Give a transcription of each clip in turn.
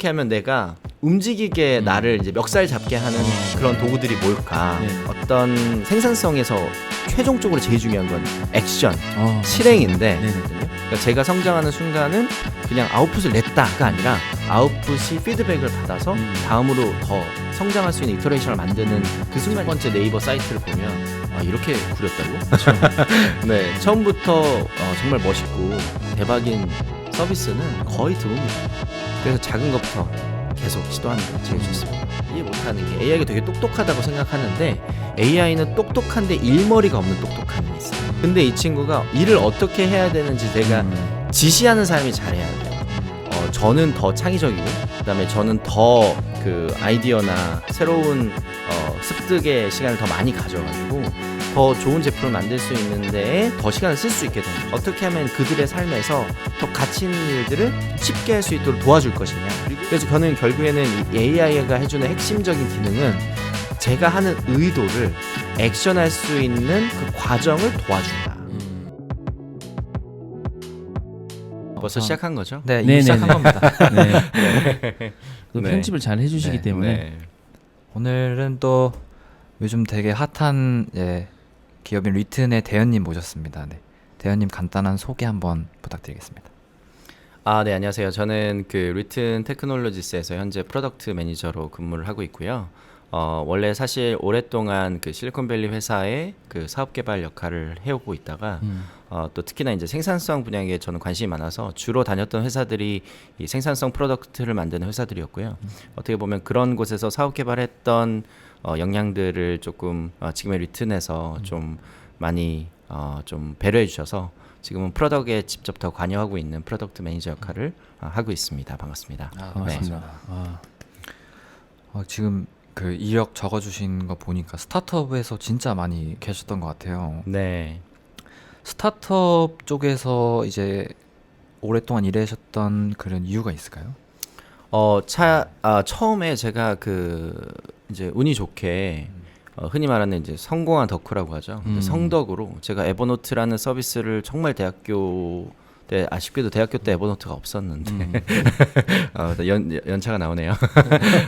어떻게 하면 내가 움직이게 나를 이제 멱살 잡게 하는 그런 도구들이 뭘까? 네. 어떤 생산성에서 최종적으로 제일 중요한 건 액션, 실행인데 네네. 그러니까 제가 성장하는 순간은 그냥 아웃풋을 냈다가 아니라 아웃풋이 피드백을 받아서 다음으로 더 성장할 수 있는 이터레이션을 만드는 그 순간. 첫 번째 네이버 사이트를 보면 아, 이렇게 구렸다고? 네, 처음부터 정말 멋있고 대박인 서비스는 거의 드뭅니다. 그래서 작은 것부터 계속 시도하는 게 제일 좋습니다. 이해 못하는 게 AI가 되게 똑똑하다고 생각하는데 AI는 똑똑한데 일머리가 없는 똑똑함이 있어요. 근데 이 친구가 일을 어떻게 해야 되는지 제가 지시하는 사람이 잘해야 돼요. 저는 더 창의적이고 그다음에 저는 더 그 아이디어나 새로운 습득의 시간을 더 많이 가져가지고 더 좋은 제품을 만들 수 있는 데에 더 시간을 쓸 수 있게 됩니다. 어떻게 하면 그들의 삶에서 더 가치 있는 일들을 쉽게 할 수 있도록 도와줄 것이냐. 그래서 저는 결국에는 이 AI가 해주는 핵심적인 기능은 제가 하는 의도를 액션할 수 있는 그 과정을 도와준다. 벌써 시작한 거죠? 네, 네네네. 이미 시작한 겁니다. 네. 그 네. 편집을 잘 해주시기 네. 때문에 네. 오늘은 또 요즘 되게 핫한 기업인 리튼의 대현님 모셨습니다. 네. 대현님 간단한 소개 한번 부탁드리겠습니다. 네, 안녕하세요. 저는 그 리튼 테크놀로지스에서 현재 프로덕트 매니저로 근무를 하고 있고요. 원래 사실 오랫동안 그 실리콘밸리 회사의 그 사업 개발 역할을 해오고 있다가 또 특히나 이제 생산성 분야에 저는 관심이 많아서 주로 다녔던 회사들이 이 생산성 프로덕트를 만드는 회사들이었고요. 어떻게 보면 그런 곳에서 사업 개발했던 역량들을 조금 지금의 리튼에서 좀 많이 좀 배려해 주셔서 지금은 프로덕트에 직접 더 관여하고 있는 프로덕트 매니저 역할을 하고 있습니다. 반갑습니다. 반갑습니다. 지금 그 이력 적어주신 거 보니까 스타트업에서 진짜 많이 계셨던 것 같아요. 네. 스타트업 쪽에서 이제 오랫동안 일하셨던 그런 이유가 있을까요? 처음에 제가 그 이제 운이 좋게 흔히 말하는 이제 성공한 덕후라고 하죠. 성덕으로 제가 에버노트라는 서비스를 정말 대학교 때 아쉽게도 대학교 때 에버노트가 없었는데 연차가 나오네요.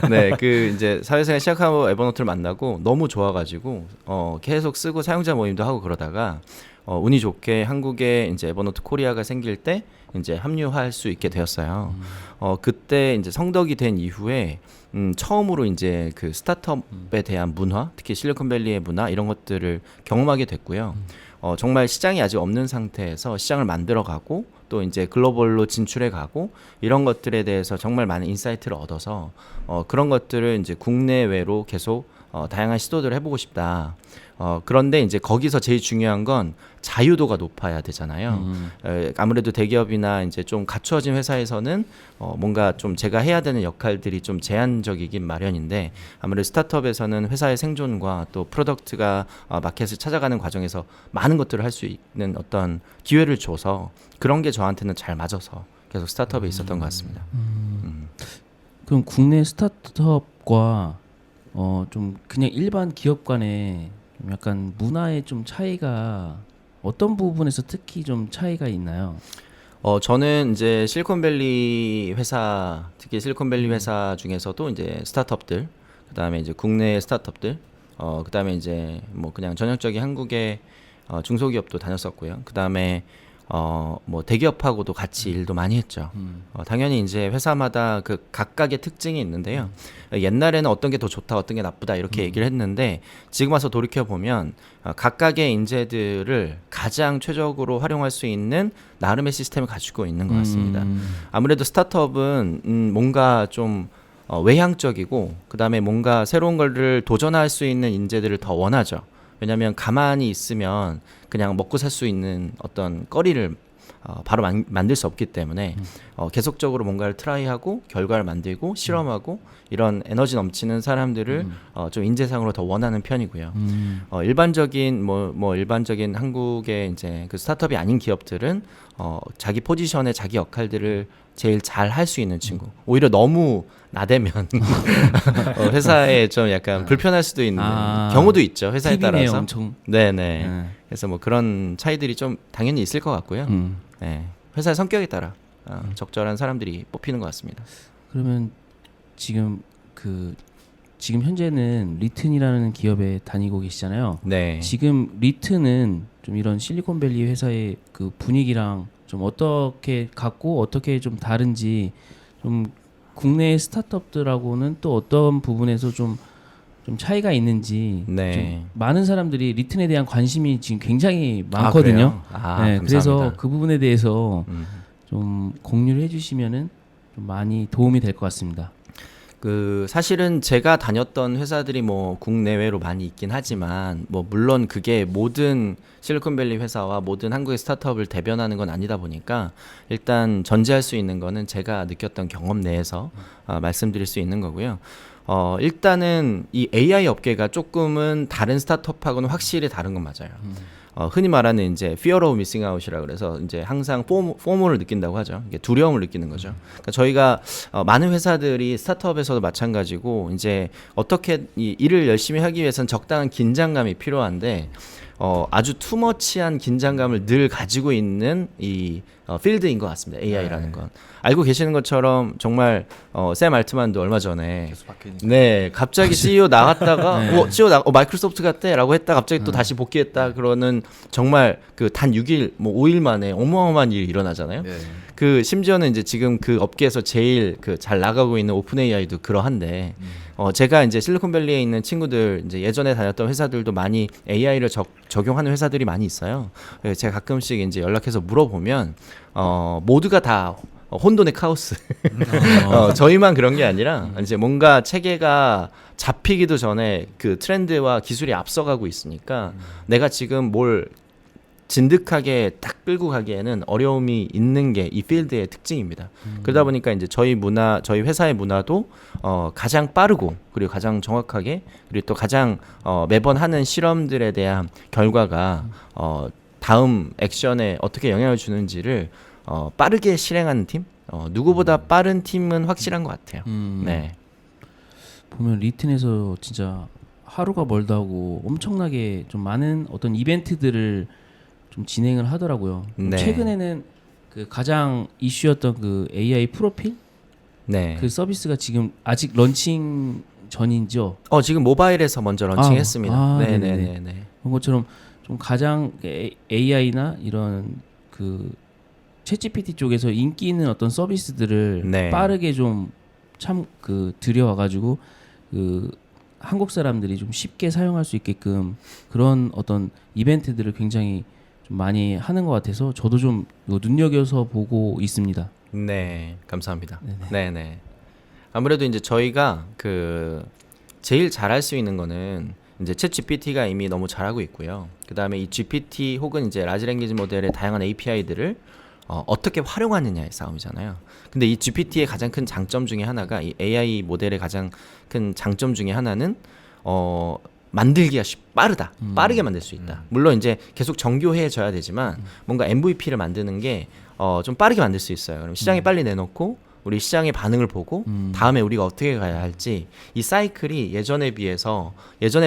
네, 그 이제 사회생활 시작하고 에버노트를 만나고 너무 좋아가지고 계속 쓰고 사용자 모임도 하고 그러다가 운이 좋게 한국에 이제 에버노트 코리아가 생길 때 이제 합류할 수 있게 되었어요. 그때 이제 성덕이 된 이후에 처음으로 이제 그 스타트업에 대한 문화, 특히 실리콘밸리의 문화 이런 것들을 경험하게 됐고요. 정말 시장이 아직 없는 상태에서 시장을 만들어가고 또 이제 글로벌로 진출해가고 이런 것들에 대해서 정말 많은 인사이트를 얻어서 그런 것들을 이제 국내외로 계속 다양한 시도들을 해보고 싶다. 그런데 이제 거기서 제일 중요한 건 자유도가 높아야 되잖아요. 아무래도 대기업이나 이제 좀 갖추어진 회사에서는 뭔가 좀 제가 해야 되는 역할들이 좀 제한적이긴 마련인데 아무래도 스타트업에서는 회사의 생존과 또 프로덕트가 마켓을 찾아가는 과정에서 많은 것들을 할 수 있는 어떤 기회를 줘서 그런 게 저한테는 잘 맞아서 계속 스타트업에 있었던 것 같습니다. 그럼 국내 스타트업과 좀 그냥 일반 기업 간에 좀 약간 문화의 좀 차이가 어떤 부분에서 특히 좀 차이가 있나요? 저는 이제 실리콘밸리 회사, 특히 실리콘밸리 회사 중에서도 이제 스타트업들, 그다음에 이제 국내 스타트업들, 그다음에 이제 뭐 그냥 전형적인 한국의 중소기업도 다녔었고요. 그다음에 뭐 대기업하고도 같이 일도 많이 했죠. 당연히 이제 회사마다 그 각각의 특징이 있는데요. 옛날에는 어떤 게 더 좋다, 어떤 게 나쁘다 이렇게 얘기를 했는데 지금 와서 돌이켜 보면 각각의 인재들을 가장 최적으로 활용할 수 있는 나름의 시스템을 가지고 있는 것 같습니다. 아무래도 스타트업은 뭔가 좀 외향적이고 그다음에 뭔가 새로운 거를 도전할 수 있는 인재들을 더 원하죠. 왜냐하면 가만히 있으면 그냥 먹고 살 수 있는 어떤 거리를 바로 만들 수 없기 때문에 계속적으로 뭔가를 트라이하고 결과를 만들고 실험하고 이런 에너지 넘치는 사람들을 좀 인재상으로 더 원하는 편이고요. 일반적인 일반적인 한국의 이제 그 스타트업이 아닌 기업들은 자기 포지션에 자기 역할들을 제일 잘 할 수 있는 친구. 오히려 너무 나대면 회사에 좀 약간 불편할 수도 있는 경우도 있죠. 회사에 팁이네요, 따라서. 엄청. 네네. 그래서 뭐 그런 차이들이 좀 당연히 있을 것 같고요. 네. 회사의 성격에 따라 적절한 사람들이 뽑히는 것 같습니다. 그러면 지금 현재는 리튼이라는 기업에 다니고 계시잖아요. 네. 지금 리튼은 좀 이런 실리콘밸리 회사의 그 분위기랑 좀 어떻게 같고 어떻게 좀 다른지 좀 국내 스타트업들하고는 또 어떤 부분에서 좀 차이가 있는지 네. 좀 많은 사람들이 리튼에 대한 관심이 지금 굉장히 많거든요. 아, 그래요? 아, 네, 감사합니다. 그래서 그 부분에 대해서 음. 좀 공유를 해주시면은 좀 많이 도움이 될 것 같습니다. 그 사실은 제가 다녔던 회사들이 뭐 국내외로 많이 있긴 하지만 뭐 물론 그게 모든 실리콘밸리 회사와 모든 한국의 스타트업을 대변하는 건 아니다 보니까 일단 전제할 수 있는 거는 제가 느꼈던 경험 내에서 말씀드릴 수 있는 거고요. 일단은 이 AI 업계가 조금은 다른 스타트업하고는 확실히 다른 건 맞아요. 흔히 말하는 이제 fear of missing out이라 그래서 이제 항상 포모를 느낀다고 하죠. 이게 두려움을 느끼는 거죠. 그러니까 저희가 많은 회사들이 스타트업에서도 마찬가지고 이제 어떻게 이 일을 열심히 하기 위해서는 적당한 긴장감이 필요한데 아주 투머치한 긴장감을 늘 가지고 있는 이 필드인 것 같습니다. AI라는 건. 알고 계시는 것처럼 정말 샘 알트만도 얼마 전에 계속 바뀌니까. 네, 갑자기 CEO 나갔다가 네. CEO 마이크로소프트 갔대라고 했다 갑자기 또 다시 복귀했다 그러는 정말 그 단 6일 뭐 5일 만에 어마어마한 일이 일어나잖아요. 네. 그 심지어는 이제 지금 그 업계에서 제일 그 잘 나가고 있는 오픈 AI도 그러한데 제가 이제 실리콘밸리에 있는 친구들 이제 예전에 다녔던 회사들도 많이 AI를 적용하는 회사들이 많이 있어요. 그래서 제가 가끔씩 이제 연락해서 물어보면 모두가 다 혼돈의 카오스. 저희만 그런 게 아니라 이제 뭔가 체계가 잡히기도 전에 그 트렌드와 기술이 앞서가고 있으니까 내가 지금 뭘 진득하게 딱 끌고 가기에는 어려움이 있는 게 이 필드의 특징입니다. 그러다 보니까 이제 저희 회사의 문화도 가장 빠르고 그리고 가장 정확하게 그리고 또 가장 매번 하는 실험들에 대한 결과가 다음 액션에 어떻게 영향을 주는지를 빠르게 실행하는 팀? 누구보다 빠른 팀은 확실한 것 같아요. 네. 보면 리튼에서 진짜 하루가 멀다 하고 엄청나게 좀 많은 어떤 이벤트들을 좀 진행을 하더라고요. 네. 최근에는 그 가장 이슈였던 그 AI 프로필 네. 그 서비스가 지금 아직 런칭 전이죠. 지금 모바일에서 먼저 런칭했습니다. 네네네. 네네네. 그런 것처럼 좀 가장 AI나 이런 그 챗GPT 쪽에서 인기 있는 어떤 서비스들을 네. 빠르게 좀 참 그 들여와가지고 그 한국 사람들이 좀 쉽게 사용할 수 있게끔 그런 어떤 이벤트들을 굉장히 좀 많이 하는 것 같아서 저도 좀 눈여겨서 보고 있습니다. 네, 감사합니다. 네네. 아무래도 이제 저희가 그 제일 잘할 수 있는 거는 이제 챗 GPT가 이미 너무 잘하고 있고요. 그 다음에 이 GPT 혹은 이제 라지 랭귀지 모델의 다양한 API들을 어떻게 활용하느냐의 싸움이잖아요. 근데 이 GPT의 가장 큰 장점 중에 하나가 이 AI 모델의 가장 큰 장점 중에 하나는 만들기가 빠르다. 빠르게 만들 수 있다. 물론 이제 계속 정교해져야 되지만 뭔가 MVP를 만드는 게 좀 빠르게 만들 수 있어요. 그럼 시장에 빨리 내놓고 우리 시장의 반응을 보고 다음에 우리가 어떻게 가야 할지 이 사이클이 예전에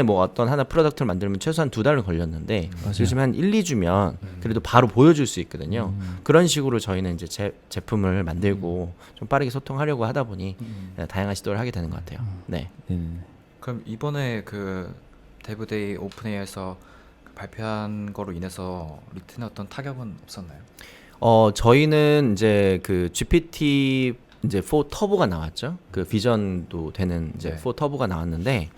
뭐 어떤 하나 프로덕트를 만들면 최소한 2달을 걸렸는데 맞아요. 요즘 한 1, 2주면 그래도 바로 보여줄 수 있거든요. 그런 식으로 저희는 이제 제품을 만들고 좀 빠르게 소통하려고 하다 보니 다양한 시도를 하게 되는 것 같아요. 네. 네네. 그럼 이번에 그 데브데이 오픈AI에서 발표한 거로 인해서 리튼에 어떤 타격은 없었나요? 저희는 이제 그 GPT 이제 4 터보가 나왔죠. 그 비전도 되는 이제 네. 4 터보가 나왔는데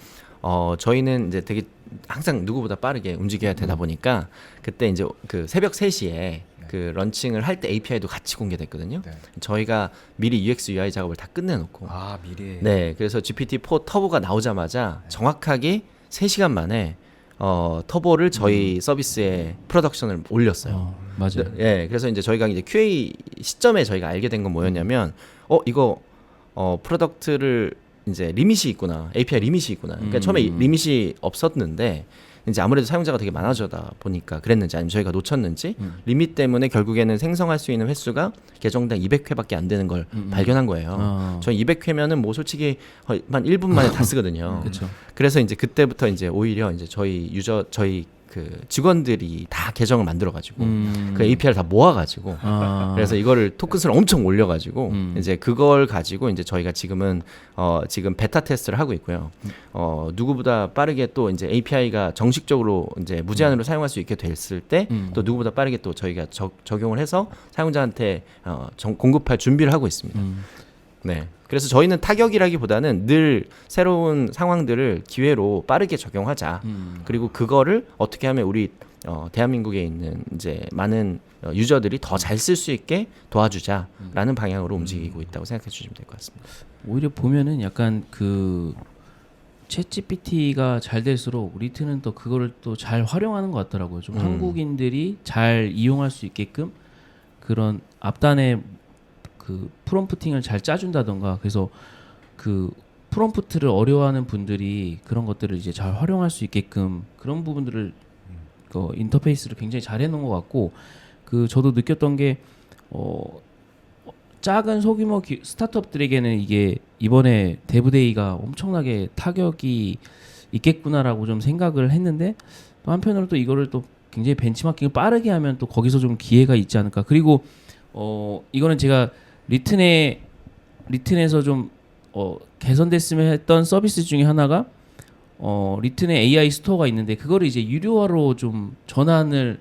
저희는 이제 되게 항상 누구보다 빠르게 움직여야 되다 보니까 그때 이제 그 새벽 3시에 그 런칭을 할 때 API도 같이 공개됐거든요. 네. 저희가 미리 UX UI 작업을 다 끝내놓고 미리. 네, 그래서 GPT-4 터보가 나오자마자 정확하게 3시간 만에 터보를 저희 서비스에 프로덕션을 올렸어요. 맞아요. 예, 그래서 이제 저희가 이제 QA 시점에 저희가 알게 된 건 뭐였냐면, 이거 프로덕트를 이제 리밋이 있구나, API 리밋이 있구나. 그러니까 처음에 리밋이 없었는데 이제 아무래도 사용자가 되게 많아져다 보니까 그랬는지 아니면 저희가 놓쳤는지 리밋 때문에 결국에는 생성할 수 있는 횟수가 계정당 200회밖에 안 되는 걸 발견한 거예요. 저희 200회면은 뭐 솔직히 한 1분 만에 다 쓰거든요. 그렇죠. 그래서 이제 그때부터 이제 오히려 이제 저희 그 직원들이 다 계정을 만들어가지고 그 API를 다 모아가지고 그래서 이거를 토큰수를 엄청 올려가지고 이제 그걸 가지고 이제 저희가 지금은 지금 베타 테스트를 하고 있고요. 누구보다 빠르게 또 이제 API가 정식적으로 이제 무제한으로 사용할 수 있게 됐을 때 또 누구보다 빠르게 또 저희가 적용을 해서 사용자한테 공급할 준비를 하고 있습니다. 네. 그래서 저희는 타격이라기보다는 늘 새로운 상황들을 기회로 빠르게 적용하자. 그리고 그거를 어떻게 하면 우리 대한민국에 있는 이제 많은 유저들이 더 잘 쓸 수 있게 도와주자라는 방향으로 움직이고 있다고 생각해 주시면 될 것 같습니다. 오히려 보면은 약간 그 챗GPT가 잘 될수록 리트는 또 그거를 또 잘 활용하는 것 같더라고요. 좀 한국인들이 잘 이용할 수 있게끔 그런 앞단에 그 프롬프팅을 잘 짜준다던가 그래서 그 프롬프트를 어려워하는 분들이 그런 것들을 이제 잘 활용할 수 있게끔 그런 부분들을 그 인터페이스를 굉장히 잘 해놓은 것 같고 그 저도 느꼈던 게 작은 소규모 스타트업들에게는 이게 이번에 데브데이가 엄청나게 타격이 있겠구나라고 좀 생각을 했는데 또 한편으로 또 이거를 또 굉장히 벤치마킹을 빠르게 하면 또 거기서 좀 기회가 있지 않을까. 그리고 이거는 제가 리튼에서 좀 개선됐으면 했던 서비스 중에 하나가 리튼의 AI 스토어가 있는데 그거를 이제 유료화로 좀 전환을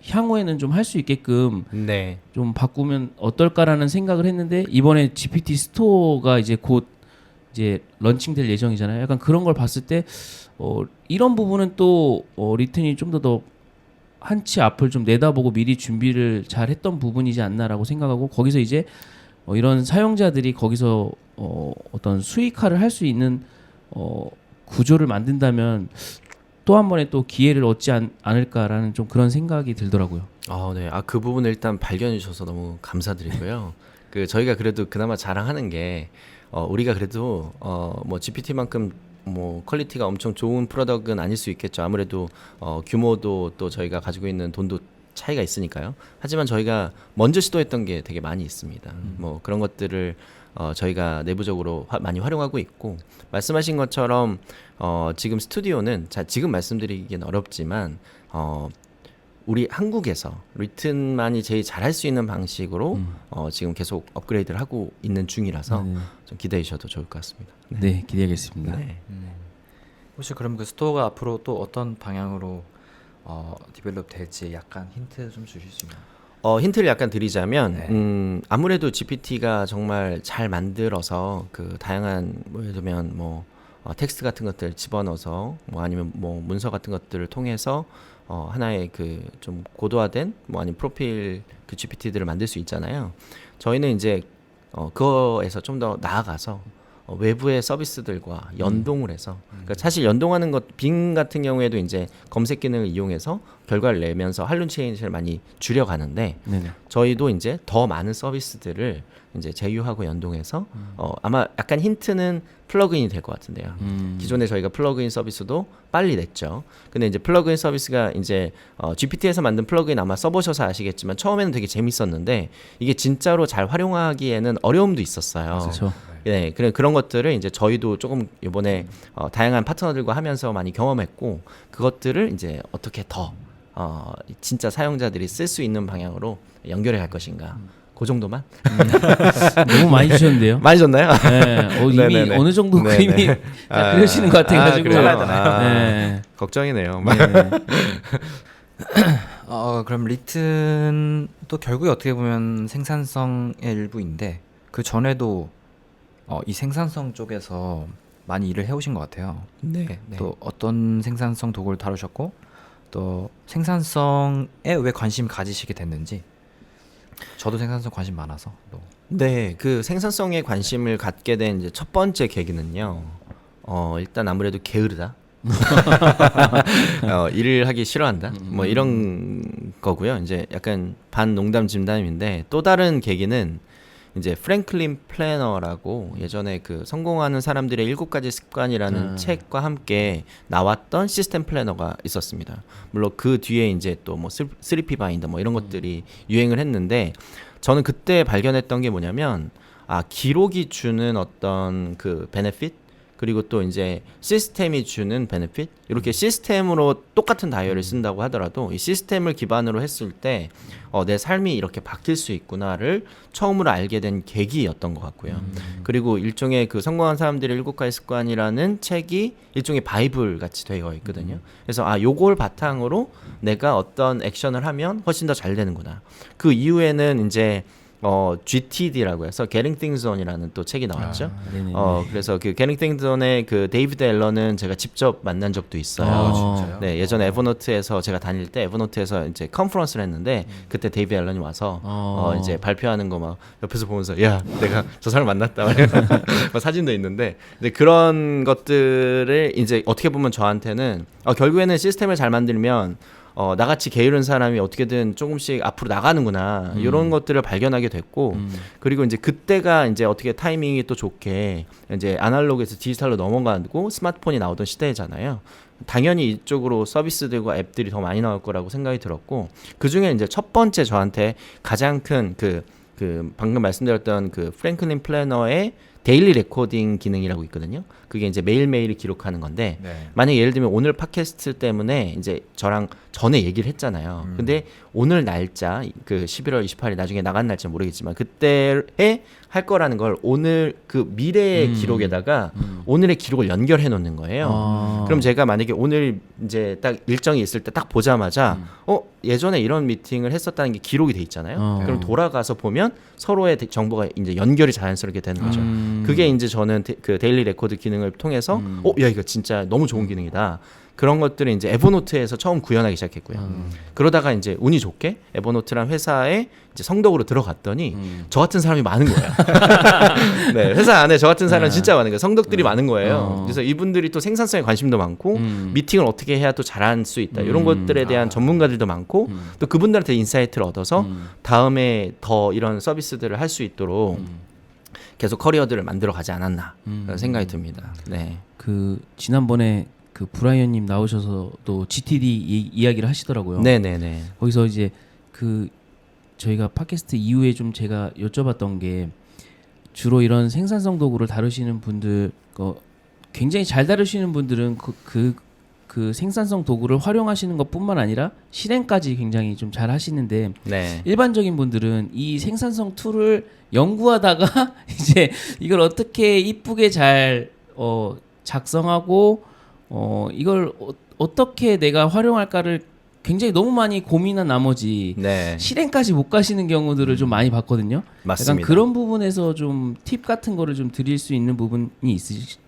향후에는 좀 할 수 있게끔 네. 좀 바꾸면 어떨까라는 생각을 했는데 이번에 GPT 스토어가 이제 곧 이제 런칭될 예정이잖아요. 약간 그런 걸 봤을 때 이런 부분은 또 리튼이 좀 더 한치 앞을 좀 내다보고 미리 준비를 잘 했던 부분이지 않나라고 생각하고 거기서 이제 이런 사용자들이 거기서 어떤 수익화를 할 수 있는 구조를 만든다면 또 한 번의 또 기회를 얻지 않을까라는 좀 그런 생각이 들더라고요. 네. 그 부분을 일단 발견해 주셔서 너무 감사드리고요. 그 저희가 그래도 그나마 자랑하는 게 우리가 그래도 뭐 GPT만큼 뭐 퀄리티가 엄청 좋은 프로덕트는 아닐 수 있겠죠. 아무래도 규모도 또 저희가 가지고 있는 돈도 차이가 있으니까요. 하지만 저희가 먼저 시도했던 게 되게 많이 있습니다. 뭐 그런 것들을 저희가 내부적으로 많이 활용하고 있고 말씀하신 것처럼 지금 스튜디오는 지금 말씀드리기는 어렵지만 우리 한국에서 리튼만이 제일 잘할 수 있는 방식으로 지금 계속 업그레이드를 하고 있는 중이라서 좀 기대해 주셔도 좋을 것 같습니다. 네, 기대하겠습니다. 네. 혹시 그럼 그 스토어가 앞으로 또 어떤 방향으로 디벨롭 될지 약간 힌트 좀 주실 수 있나요? 힌트를 약간 드리자면 아무래도 GPT가 정말 잘 만들어서 그 다양한 뭐 예를 들면 뭐 텍스트 같은 것들 집어넣어서 뭐 아니면 뭐 문서 같은 것들을 통해서 하나의 그 좀 고도화된 뭐 아니면 프로필 그 GPT들을 만들 수 있잖아요. 저희는 이제 그거에서 좀 더 나아가서 외부의 서비스들과 연동을 해서 그러니까 사실 연동하는 것 빙 같은 경우에도 이제 검색 기능을 이용해서 결과를 내면서 할론 체인지를 많이 줄여가는데 네네. 저희도 이제 더 많은 서비스들을 이제 제휴하고 연동해서 아마 약간 힌트는 플러그인이 될 것 같은데요. 기존에 저희가 플러그인 서비스도 빨리 냈죠. 근데 이제 플러그인 서비스가 이제 GPT에서 만든 플러그인 아마 써보셔서 아시겠지만 처음에는 되게 재밌었는데 이게 진짜로 잘 활용하기에는 어려움도 있었어요. 그렇죠. 네, 그런 것들을 이제 저희도 조금 이번에 다양한 파트너들과 하면서 많이 경험했고 그것들을 이제 어떻게 더 진짜 사용자들이 쓸 수 있는 방향으로 연결해 갈 것인가. 그 정도만? 너무 많이 주셨는데요. 많이 줬나요? 네, 이미 네네네. 어느 정도 네네. 그림이 다 그려지는 것 같아가지고. 그래요? 네. 걱정이네요. 네. 그럼 리튼도 결국에 어떻게 보면 생산성의 일부인데 그 전에도 이 생산성 쪽에서 많이 일을 해오신 것 같아요. 네. 또 어떤 생산성 도구를 다루셨고 또 생산성에 왜 관심 가지시게 됐는지. 저도 생산성 관심 많아서 또. 네, 그 생산성에 관심을 갖게 된 이제 첫 번째 계기는요. 일단 아무래도 게으르다. 일을 하기 싫어한다. 뭐 이런 거고요. 이제 약간 반 농담 진담인데 또 다른 계기는 이제 프랭클린 플래너라고 예전에 그 성공하는 사람들의 7가지 습관이라는 책과 함께 나왔던 시스템 플래너가 있었습니다. 물론 그 뒤에 이제 또 뭐 3P 바인더 뭐 이런 것들이 유행을 했는데 저는 그때 발견했던 게 뭐냐면 기록이 주는 어떤 그 베네핏 그리고 또 이제 시스템이 주는 베네핏 이렇게 시스템으로 똑같은 다이얼을 쓴다고 하더라도 이 시스템을 기반으로 했을 때 내 삶이 이렇게 바뀔 수 있구나를 처음으로 알게 된 계기였던 것 같고요. 그리고 일종의 그 성공한 사람들의 7가지 습관이라는 책이 일종의 바이블 같이 되어 있거든요. 그래서 요걸 바탕으로 내가 어떤 액션을 하면 훨씬 더 잘 되는구나. 그 이후에는 이제 GTD라고 해서 Getting Things Done이라는 또 책이 나왔죠. 네네. 그래서 그 Getting Things Done의 그 데이비드 앨런은 제가 직접 만난 적도 있어요. 진짜요? 네, 예전에 에버노트에서 제가 다닐 때 에버노트에서 이제 컨퍼런스를 했는데 그때 데이비드 앨런이 와서 이제 발표하는 거 막 옆에서 보면서 야, 내가 저 사람 만났다. 막 사진도 있는데 근데 그런 것들을 이제 어떻게 보면 저한테는 결국에는 시스템을 잘 만들면 나같이 게으른 사람이 어떻게든 조금씩 앞으로 나가는구나 이런 것들을 발견하게 됐고 그리고 이제 그때가 이제 어떻게 타이밍이 또 좋게 이제 아날로그에서 디지털로 넘어가고 스마트폰이 나오던 시대잖아요. 당연히 이쪽으로 서비스들과 앱들이 더 많이 나올 거라고 생각이 들었고 그 중에 이제 첫 번째 저한테 가장 큰 그 방금 말씀드렸던 그 프랭클린 플래너의 데일리 레코딩 기능이라고 있거든요. 그게 이제 매일매일 기록하는 건데 네. 만약에 예를 들면 오늘 팟캐스트 때문에 이제 저랑 전에 얘기를 했잖아요. 근데 오늘 날짜 그 11월 28일 나중에 나간 날짜 모르겠지만 그때에 할 거라는 걸 오늘 그 미래의 기록에다가 오늘의 기록을 연결해 놓는 거예요. 그럼 제가 만약에 오늘 이제 딱 일정이 있을 때 딱 보자마자 예전에 이런 미팅을 했었다는 게 기록이 돼 있잖아요. 그럼 돌아가서 보면 서로의 정보가 이제 연결이 자연스럽게 되는 거죠. 그게 이제 저는 그 데일리 레코드 기능을 통해서 야 이거 진짜 너무 좋은 기능이다. 그런 것들을 이제 에버노트에서 처음 구현하기 시작했고요. 그러다가 이제 운이 좋게 에버노트란 회사에 이제 성덕으로 들어갔더니 저 같은 사람이 많은 거예요. 네, 회사 안에 저 같은 사람이 진짜 많은 거예요. 성덕들이 많은 거예요. 그래서 이분들이 또 생산성에 관심도 많고 미팅을 어떻게 해야 또 잘할 수 있다. 이런 것들에 대한 전문가들도 많고 또 그분들한테 인사이트를 얻어서 다음에 더 이런 서비스들을 할 수 있도록 계속 커리어들을 만들어 가지 않았나 그런 생각이 듭니다. 네. 그 지난번에 그 브라이언님 나오셔서 또 GTD 이야기를 하시더라고요. 네네네. 거기서 이제 그 저희가 팟캐스트 이후에 좀 제가 여쭤봤던 게 주로 이런 생산성 도구를 다루시는 분들, 굉장히 잘 다루시는 분들은 그 생산성 도구를 활용하시는 것뿐만 아니라 실행까지 굉장히 좀 잘 하시는데 네. 일반적인 분들은 이 생산성 툴을 연구하다가 이제 이걸 어떻게 이쁘게 잘 작성하고 이걸 어떻게 내가 활용할까를 굉장히 너무 많이 고민한 나머지 네. 실행까지 못 가시는 경우들을 좀 많이 봤거든요. 맞습니다. 약간 그런 부분에서 좀 팁 같은 거를 좀 드릴 수 있는 부분이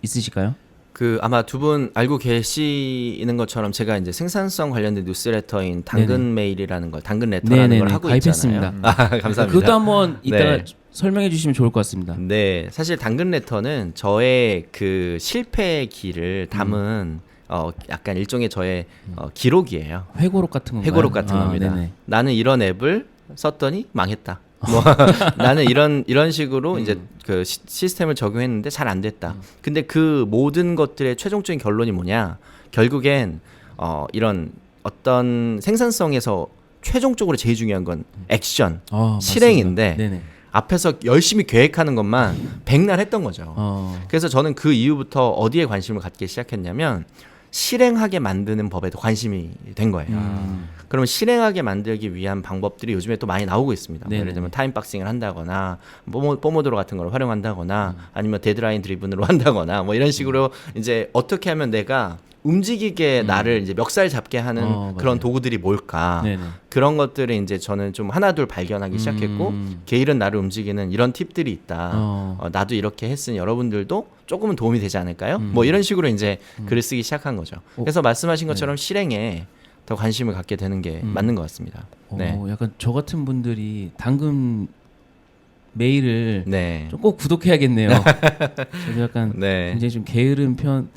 있으실까요? 그 아마 두 분 알고 계시는 것처럼 제가 이제 생산성 관련된 뉴스레터인 당근 메일이라는 걸 당근 레터라는 네네네, 걸 하고 가입했습니다. 있잖아요. 감사합니다. 그것도 한번 이따가 네. 설명해 주시면 좋을 것 같습니다. 네, 사실 당근 레터는 저의 그 실패의 길을 담은 약간 일종의 저의 기록이에요. 회고록 같은 건가요? 회고록 같은 겁니다. 네네. 나는 이런 앱을 썼더니 망했다. 뭐 나는 이런 식으로 이제 그 시스템을 적용했는데 잘 안 됐다. 근데 그 모든 것들의 최종적인 결론이 뭐냐? 결국엔 이런 어떤 생산성에서 최종적으로 제일 중요한 건 액션, 실행인데 맞습니다. 네네. 앞에서 열심히 계획하는 것만 백날 했던 거죠. 그래서 저는 그 이후부터 어디에 관심을 갖기 시작했냐면 실행하게 만드는 법에도 관심이 된 거예요. 그러면 실행하게 만들기 위한 방법들이 요즘에 또 많이 나오고 있습니다. 뭐 예를 들면 타임박싱을 한다거나 포모도로 같은 걸 활용한다거나 아니면 데드라인 드리븐으로 한다거나 뭐 이런 식으로 이제 어떻게 하면 내가 움직이게 나를 이제 멱살 잡게 하는 그런 맞아요. 도구들이 뭘까? 네네. 그런 것들을 이제 저는 좀 하나둘 발견하기 시작했고 게으른 나를 움직이는 이런 팁들이 있다. 나도 이렇게 했으니 여러분들도 조금은 도움이 되지 않을까요? 뭐 이런 식으로 이제 글을 쓰기 시작한 거죠. 그래서 말씀하신 것처럼 실행에 더 관심을 갖게 되는 게 맞는 것 같습니다. 네. 약간 저 같은 분들이 당근 메일을 네. 좀 꼭 구독해야겠네요. 저도 약간 네. 굉장히 좀 게으른 편,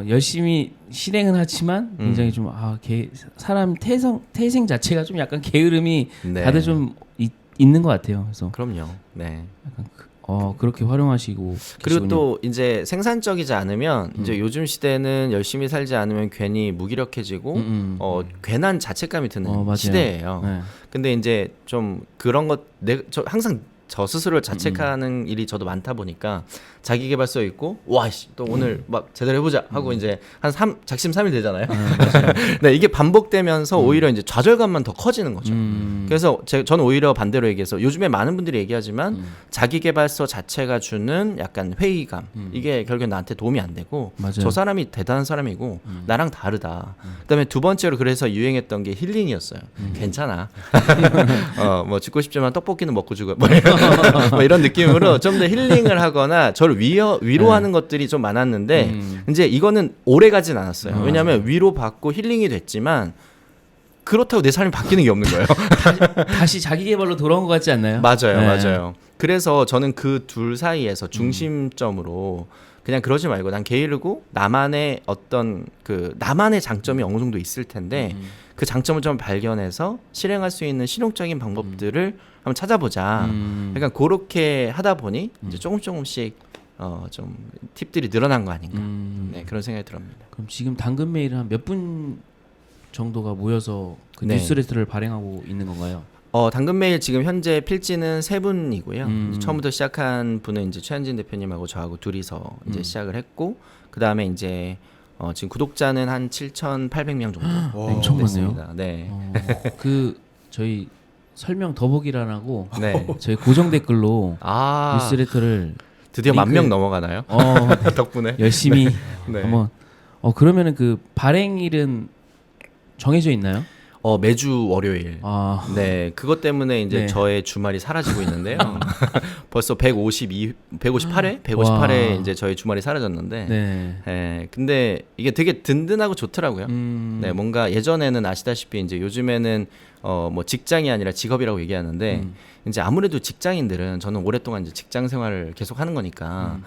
열심히 실행은 하지만 굉장히 좀 사람 태생 자체가 좀 약간 게으름이 네. 다들 좀 있는 것 같아요. 그래서 그럼요. 네. 약간 그렇게 활용하시고 그리고 계시군요. 또 이제 생산적이지 않으면 이제 요즘 시대는 열심히 살지 않으면 괜히 무기력해지고 괜한 자책감이 드는 맞아요. 시대예요. 네. 근데 이제 좀 그런 저 항상 저 스스로를 자책하는 일이 저도 많다 보니까 자기 계발서 있고 또 오늘 막 제대로 해보자 하고 이제 한 작심 3일 되잖아요. 네, 이게 반복되면서 오히려 이제 좌절감만 더 커지는 거죠. 그래서 저는 오히려 반대로 얘기해서 요즘에 많은 분들이 얘기하지만 자기 계발서 자체가 주는 약간 회의감 이게 결국엔 나한테 도움이 안 되고 맞아요. 저 사람이 대단한 사람이고 나랑 다르다. 그다음에 두 번째로 그래서 유행했던 게 힐링이었어요. 괜찮아. 뭐 죽고 싶지만 떡볶이는 먹고 죽어. 뭐 이런 느낌으로 좀 더 힐링을 하거나 저를 위로하는 것들이 좀 많았는데 이제 이거는 오래 가진 않았어요. 왜냐하면 위로받고 힐링이 됐지만 그렇다고 내 삶이 바뀌는 게 없는 거예요. 다시 자기 개발로 돌아온 것 같지 않나요? 맞아요, 네. 맞아요. 그래서 저는 그 둘 사이에서 중심점으로 그냥 그러지 말고 난 게으르고 나만의 어떤 그 나만의 장점이 어느 정도 있을 텐데 그 장점을 좀 발견해서 실행할 수 있는 실용적인 방법들을 한번 찾아보자. 약간 그렇게 하다 보니 이제 조금씩 좀 팁들이 늘어난 거 아닌가. 네, 그런 생각이 들었습니다. 그럼 지금 당근 메일은 한 몇 분 정도가 모여서 그 네. 뉴스레터를 발행하고 있는 건가요? 당근 메일 지금 현재 필지는 3분이고요. 처음부터 시작한 분은 이제 최한진 대표님하고 저하고 둘이서 이제 시작을 했고, 그 다음에 이제 지금 구독자는 한 7,800명 정도 엄청 됐습니다. 네. 그 저희 설명 더보기란하고 네. 저희 고정 댓글로 뉴스레터를 드디어 링크- 10,000명 넘어가나요? 덕분에. 열심히 네. 한번 그러면은 그 발행일은 정해져 있나요? 매주 월요일. 네, 그것 때문에 이제 네. 저의 주말이 사라지고 있는데요. 벌써 158회 이제 저희 주말이 사라졌는데. 네. 근데 이게 되게 든든하고 좋더라고요. 네, 뭔가 예전에는 아시다시피 이제 요즘에는 뭐 직장이 아니라 직업이라고 얘기하는데 이제 아무래도 직장인들은 저는 오랫동안 이제 직장 생활을 계속 하는 거니까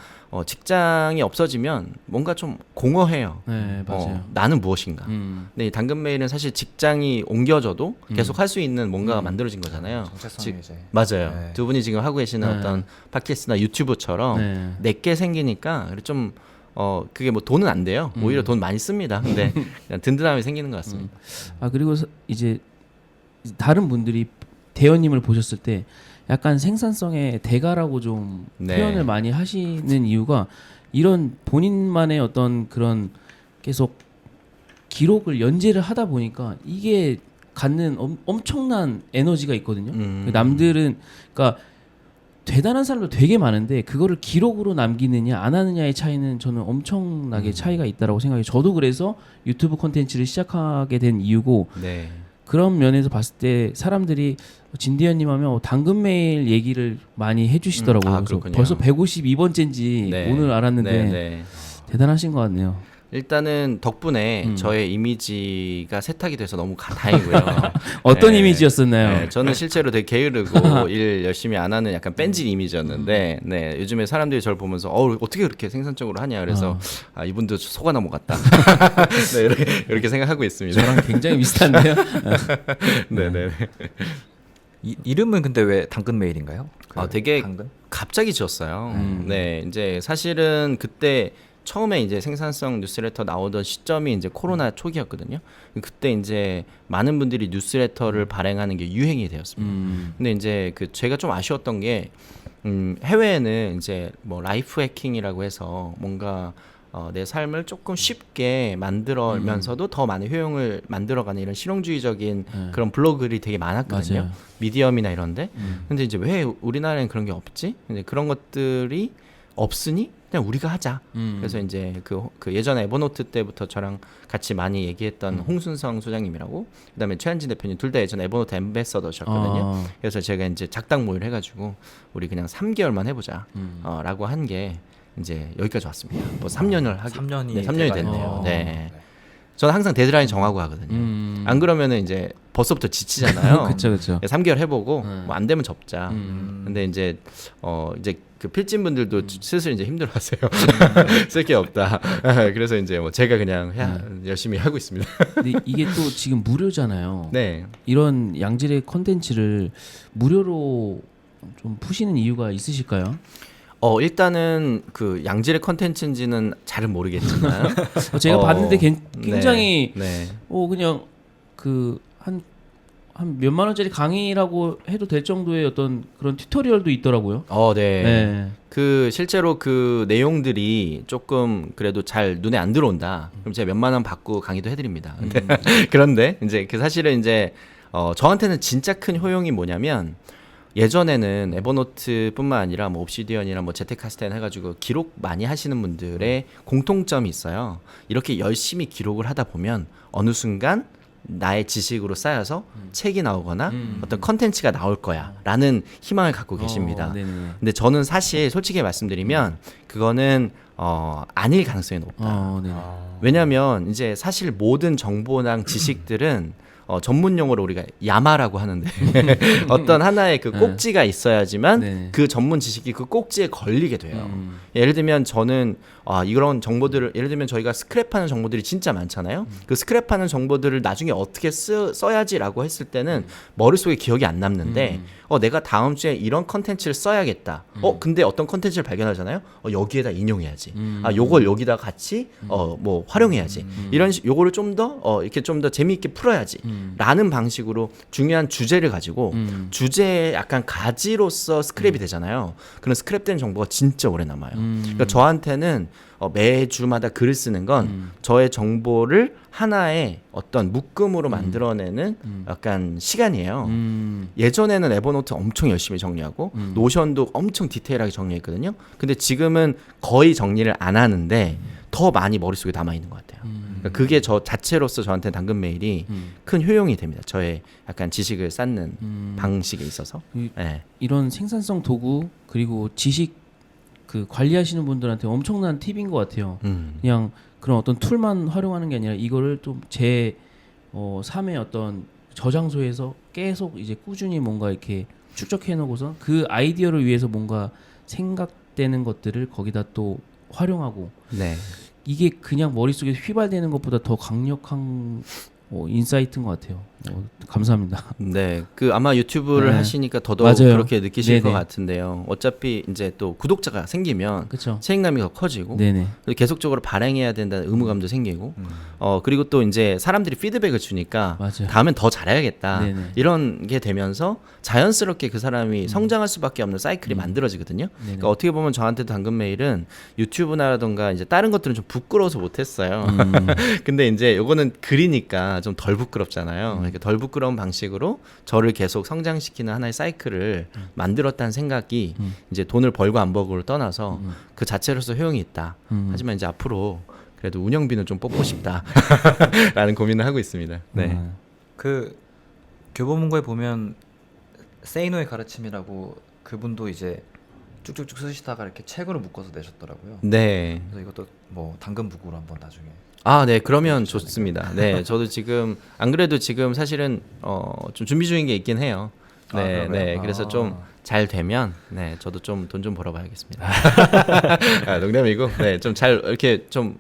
직장이 없어지면 뭔가 좀 공허해요. 네, 맞아요. 나는 무엇인가. 근데 이 당근 메일은 사실 직장이 옮겨져도 계속 할 수 있는 뭔가가 만들어진 거잖아요. 정체성이 이제 맞아요. 네. 두 분이 지금 하고 계시는 네. 어떤 팟캐스트나 유튜브처럼 네. 내게 생기니까 좀 그게 뭐 돈은 안 돼요. 오히려 돈 많이 씁니다. 근데 그냥 든든함이 생기는 것 같습니다. 그리고 이제 다른 분들이 대현님을 보셨을 때 약간 생산성의 대가라고 좀 네. 표현을 많이 하시는 이유가 이런 본인만의 어떤 그런 계속 기록을 연재를 하다 보니까 이게 갖는 엄청난 에너지가 있거든요. 남들은 그러니까 대단한 사람도 되게 많은데 그거를 기록으로 남기느냐 안 하느냐의 차이는 저는 엄청나게 차이가 있다라고 생각해요. 저도 그래서 유튜브 콘텐츠를 시작하게 된 이유고 네. 그런 면에서 봤을 때 사람들이 진디언님 하면 당근 메일 얘기를 많이 해주시더라고요. 그래서 그렇군요. 벌써 152번째인지 네. 오늘 알았는데 네, 네. 대단하신 것 같네요. 일단은 덕분에 저의 이미지가 세탁이 돼서 너무 다행이고요. 어떤 네. 이미지였었나요? 네, 저는 실제로 되게 게으르고 일 열심히 안 하는 약간 뺀질 이미지였는데, 네, 요즘에 사람들이 저를 보면서 어떻게 그렇게 생산적으로 하냐, 그래서 이분도 속아 넘어갔다. 네, 이렇게 생각하고 있습니다. 저랑 굉장히 비슷한데요. 네, 네. 이름은 근데 왜 당근 메일인가요? 되게 당근? 갑자기 지었어요. 네, 이제 사실은 그때 처음에 이제 생산성 뉴스레터 나오던 시점이 이제 코로나 초기였거든요. 그때 이제 많은 분들이 뉴스레터를 발행하는 게 유행이 되었습니다. 근데 이제 제가 좀 아쉬웠던 게 해외에는 이제 뭐 라이프 해킹이라고 해서 뭔가 내 삶을 조금 쉽게 만들면서도 더 많은 효용을 만들어가는 이런 실용주의적인 그런 블로그들이 되게 많았거든요. 맞아요. 미디엄이나 이런데. 근데 이제 왜 우리나라엔 그런 게 없지? 근데 그런 것들이 없으니 그냥 우리가 하자. 그래서 이제 그 예전에 에버노트 때부터 저랑 같이 많이 얘기했던 홍순성 소장님이라고, 그다음에 최한진 대표님 둘 다 예전에 에버노트 엠베서더셨거든요. 그래서 제가 이제 작당 모의를 해가지고 우리 그냥 3개월만 해보자. 라고 한 게 이제 여기까지 왔습니다. 뭐 3년을 하게. 3년이 네, 3년이 됐네요. 돼가지고. 네. 저는 항상 데드라인 정하고 하거든요. 안 그러면은 이제 벌써부터 지치잖아요. 그렇죠. 3개월 해보고 뭐 안 되면 접자. 근데 이제 이제 그 필진 분들도 슬슬 이제 힘들어하세요. 쓸 게 없다. 그래서 이제 뭐 제가 그냥 열심히 하고 있습니다. 근데 이게 또 지금 무료잖아요. 네. 이런 양질의 콘텐츠를 무료로 좀 푸시는 이유가 있으실까요? 일단은 그 양질의 컨텐츠인지는 잘은 모르겠지만 제가 봤는데 굉장히 네. 그냥 그 한 한 몇만 원짜리 강의라고 해도 될 정도의 어떤 그런 튜토리얼도 있더라고요. 네. 네. 그 실제로 그 내용들이 조금 그래도 잘 눈에 안 들어온다. 그럼 제가 몇만 원 받고 강의도 해드립니다. 근데 그런데 이제 그 사실은 이제 저한테는 진짜 큰 효용이 뭐냐면 예전에는 에버노트뿐만 아니라 뭐 옵시디언이나 뭐 제테카스텐 해가지고 기록 많이 하시는 분들의 공통점이 있어요. 이렇게 열심히 기록을 하다 보면 어느 순간 나의 지식으로 쌓여서 책이 나오거나 어떤 컨텐츠가 나올 거야라는 희망을 갖고 계십니다. 네네. 근데 저는 사실 솔직히 말씀드리면 그거는 아닐 가능성이 높다. 네네. 왜냐하면 이제 사실 모든 정보랑 지식들은 전문 용어로 우리가 야마라고 하는데 어떤 하나의 그 꼭지가 있어야지만 네. 그 전문 지식이 그 꼭지에 걸리게 돼요. 예를 들면 저는 이런 정보들을 예를 들면 저희가 스크랩하는 정보들이 진짜 많잖아요. 그 스크랩하는 정보들을 나중에 어떻게 써야지라고 했을 때는 머릿속에 기억이 안 남는데 내가 다음 주에 이런 컨텐츠를 써야겠다. 근데 어떤 컨텐츠를 발견하잖아요. 여기에다 인용해야지. 요걸 여기다 같이 뭐 활용해야지. 요거를 좀 더 이렇게 좀 더 재미있게 풀어야지. 라는 방식으로 중요한 주제를 가지고 주제에 약간 가지로서 스크랩이 되잖아요. 그런 스크랩된 정보가 진짜 오래 남아요. 그러니까 저한테는 매주마다 글을 쓰는 건 저의 정보를 하나의 어떤 묶음으로 만들어내는 약간 시간이에요. 예전에는 에버노트 엄청 열심히 정리하고 노션도 엄청 디테일하게 정리했거든요. 근데 지금은 거의 정리를 안 하는데 더 많이 머릿속에 남아있는 것 같아요. 그러니까 그게 저 자체로서 저한테 당근 메일이 큰 효용이 됩니다. 저의 약간 지식을 쌓는 방식에 있어서. 네. 이런 생산성 도구 그리고 지식 그 관리하시는 분들한테 엄청난 팁인 것 같아요. 그냥 그런 어떤 툴만 활용하는 게 아니라 이거를 좀 제 삶의 어떤 저장소에서 계속 이제 꾸준히 뭔가 이렇게 축적해 놓고서 그 아이디어를 위해서 뭔가 생각되는 것들을 거기다 또 활용하고 네. 이게 그냥 머릿속에 휘발되는 것보다 더 강력한 인사이트인 것 같아요. 감사합니다. 네, 그 아마 유튜브를 네. 하시니까 더더욱 맞아요. 그렇게 느끼실 것 네네. 같은데요. 어차피 이제 또 구독자가 생기면 그렇죠. 책임감이 더 커지고 네네. 그리고 계속적으로 발행해야 된다는 의무감도 생기고 그리고 또 이제 사람들이 피드백을 주니까 맞아요. 다음엔 더 잘해야겠다 네네. 이런 게 되면서 자연스럽게 그 사람이 성장할 수밖에 없는 사이클이 만들어지거든요. 네네. 그러니까 어떻게 보면 저한테도 당근 메일은 유튜브나라던가 이제 다른 것들은 좀 부끄러워서 못했어요. 근데 이제 요거는 글이니까 좀 덜 부끄럽잖아요. 그러니까 덜 부끄러운 방식으로 저를 계속 성장시키는 하나의 사이클을 만들었다는 생각이 이제 돈을 벌고 안 벌고를 떠나서 그 자체로서 효용이 있다. 하지만 이제 앞으로 그래도 운영비는 좀 뽑고 싶다라는 고민을 하고 있습니다. 네. 그 교보문고에 보면 세이노의 가르침이라고 그분도 이제 쭉쭉쭉 쓰시다가 이렇게 책으로 묶어서 내셨더라고요. 네. 그래서 이것도 뭐 당근북으로 한번 나중에. 네, 그러면 좋습니다. 네, 저도 지금 안 그래도 지금 사실은 좀 준비 중인 게 있긴 해요. 네, 그러면? 네. 그래서 좀 잘 되면 네, 저도 좀 돈 좀 벌어봐야겠습니다. 농담이고, 네, 좀 잘 이렇게 좀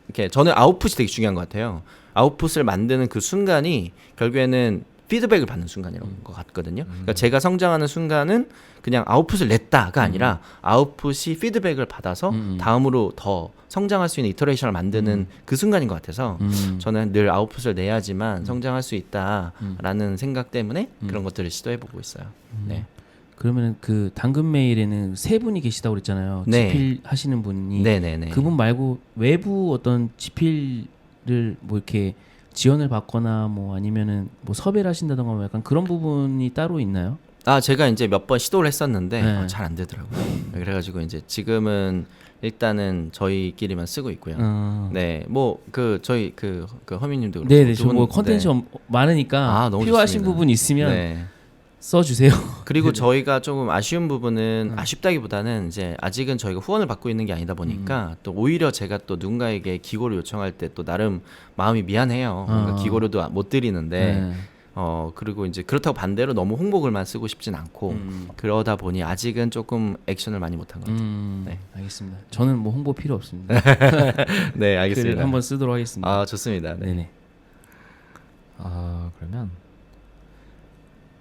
이렇게 저는 아웃풋이 되게 중요한 것 같아요. 아웃풋을 만드는 그 순간이 결국에는 피드백을 받는 순간이라는 것 같거든요. 그러니까 제가 성장하는 순간은 그냥 아웃풋을 냈다가 아니라 아웃풋이 피드백을 받아서 다음으로 더 성장할 수 있는 이터레이션을 만드는 그 순간인 것 같아서 저는 늘 아웃풋을 내야지만 성장할 수 있다라는 생각 때문에 그런 것들을 시도해보고 있어요. 네. 그러면 그 당근 메일에는 세 분이 계시다고 그랬잖아요. 네. 지필 하시는 분이. 네네네. 그분 말고 외부 어떤 지필을 뭐 이렇게 지원을 받거나 뭐 아니면은 뭐 섭외를 하신다던가 뭐 약간 그런 부분이 따로 있나요? 제가 이제 몇 번 시도를 했었는데 네. 잘 안 되더라고요. 그래가지고 이제 지금은 일단은 저희끼리만 쓰고 있고요. 네, 뭐 그 저희 그 허민님도 그렇고 네네. 두 분, 뭐 컨텐츠 네. 많으니까 너무 필요하신 좋습니다. 부분 있으면 네. 써주세요. 그리고 저희가 조금 아쉬운 부분은 아쉽다기보다는 이제 아직은 저희가 후원을 받고 있는 게 아니다 보니까 또 오히려 제가 또 누군가에게 기고를 요청할 때 또 나름 마음이 미안해요. 그러니까 기고료도 못 드리는데 네. 그리고 이제 그렇다고 반대로 너무 홍보글만 쓰고 싶진 않고 그러다 보니 아직은 조금 액션을 많이 못한 것 같아요. 네. 알겠습니다. 저는 뭐 홍보 필요 없습니다. 네, 글을 알겠습니다. 한번 쓰도록 하겠습니다. 좋습니다. 네. 네네. 그러면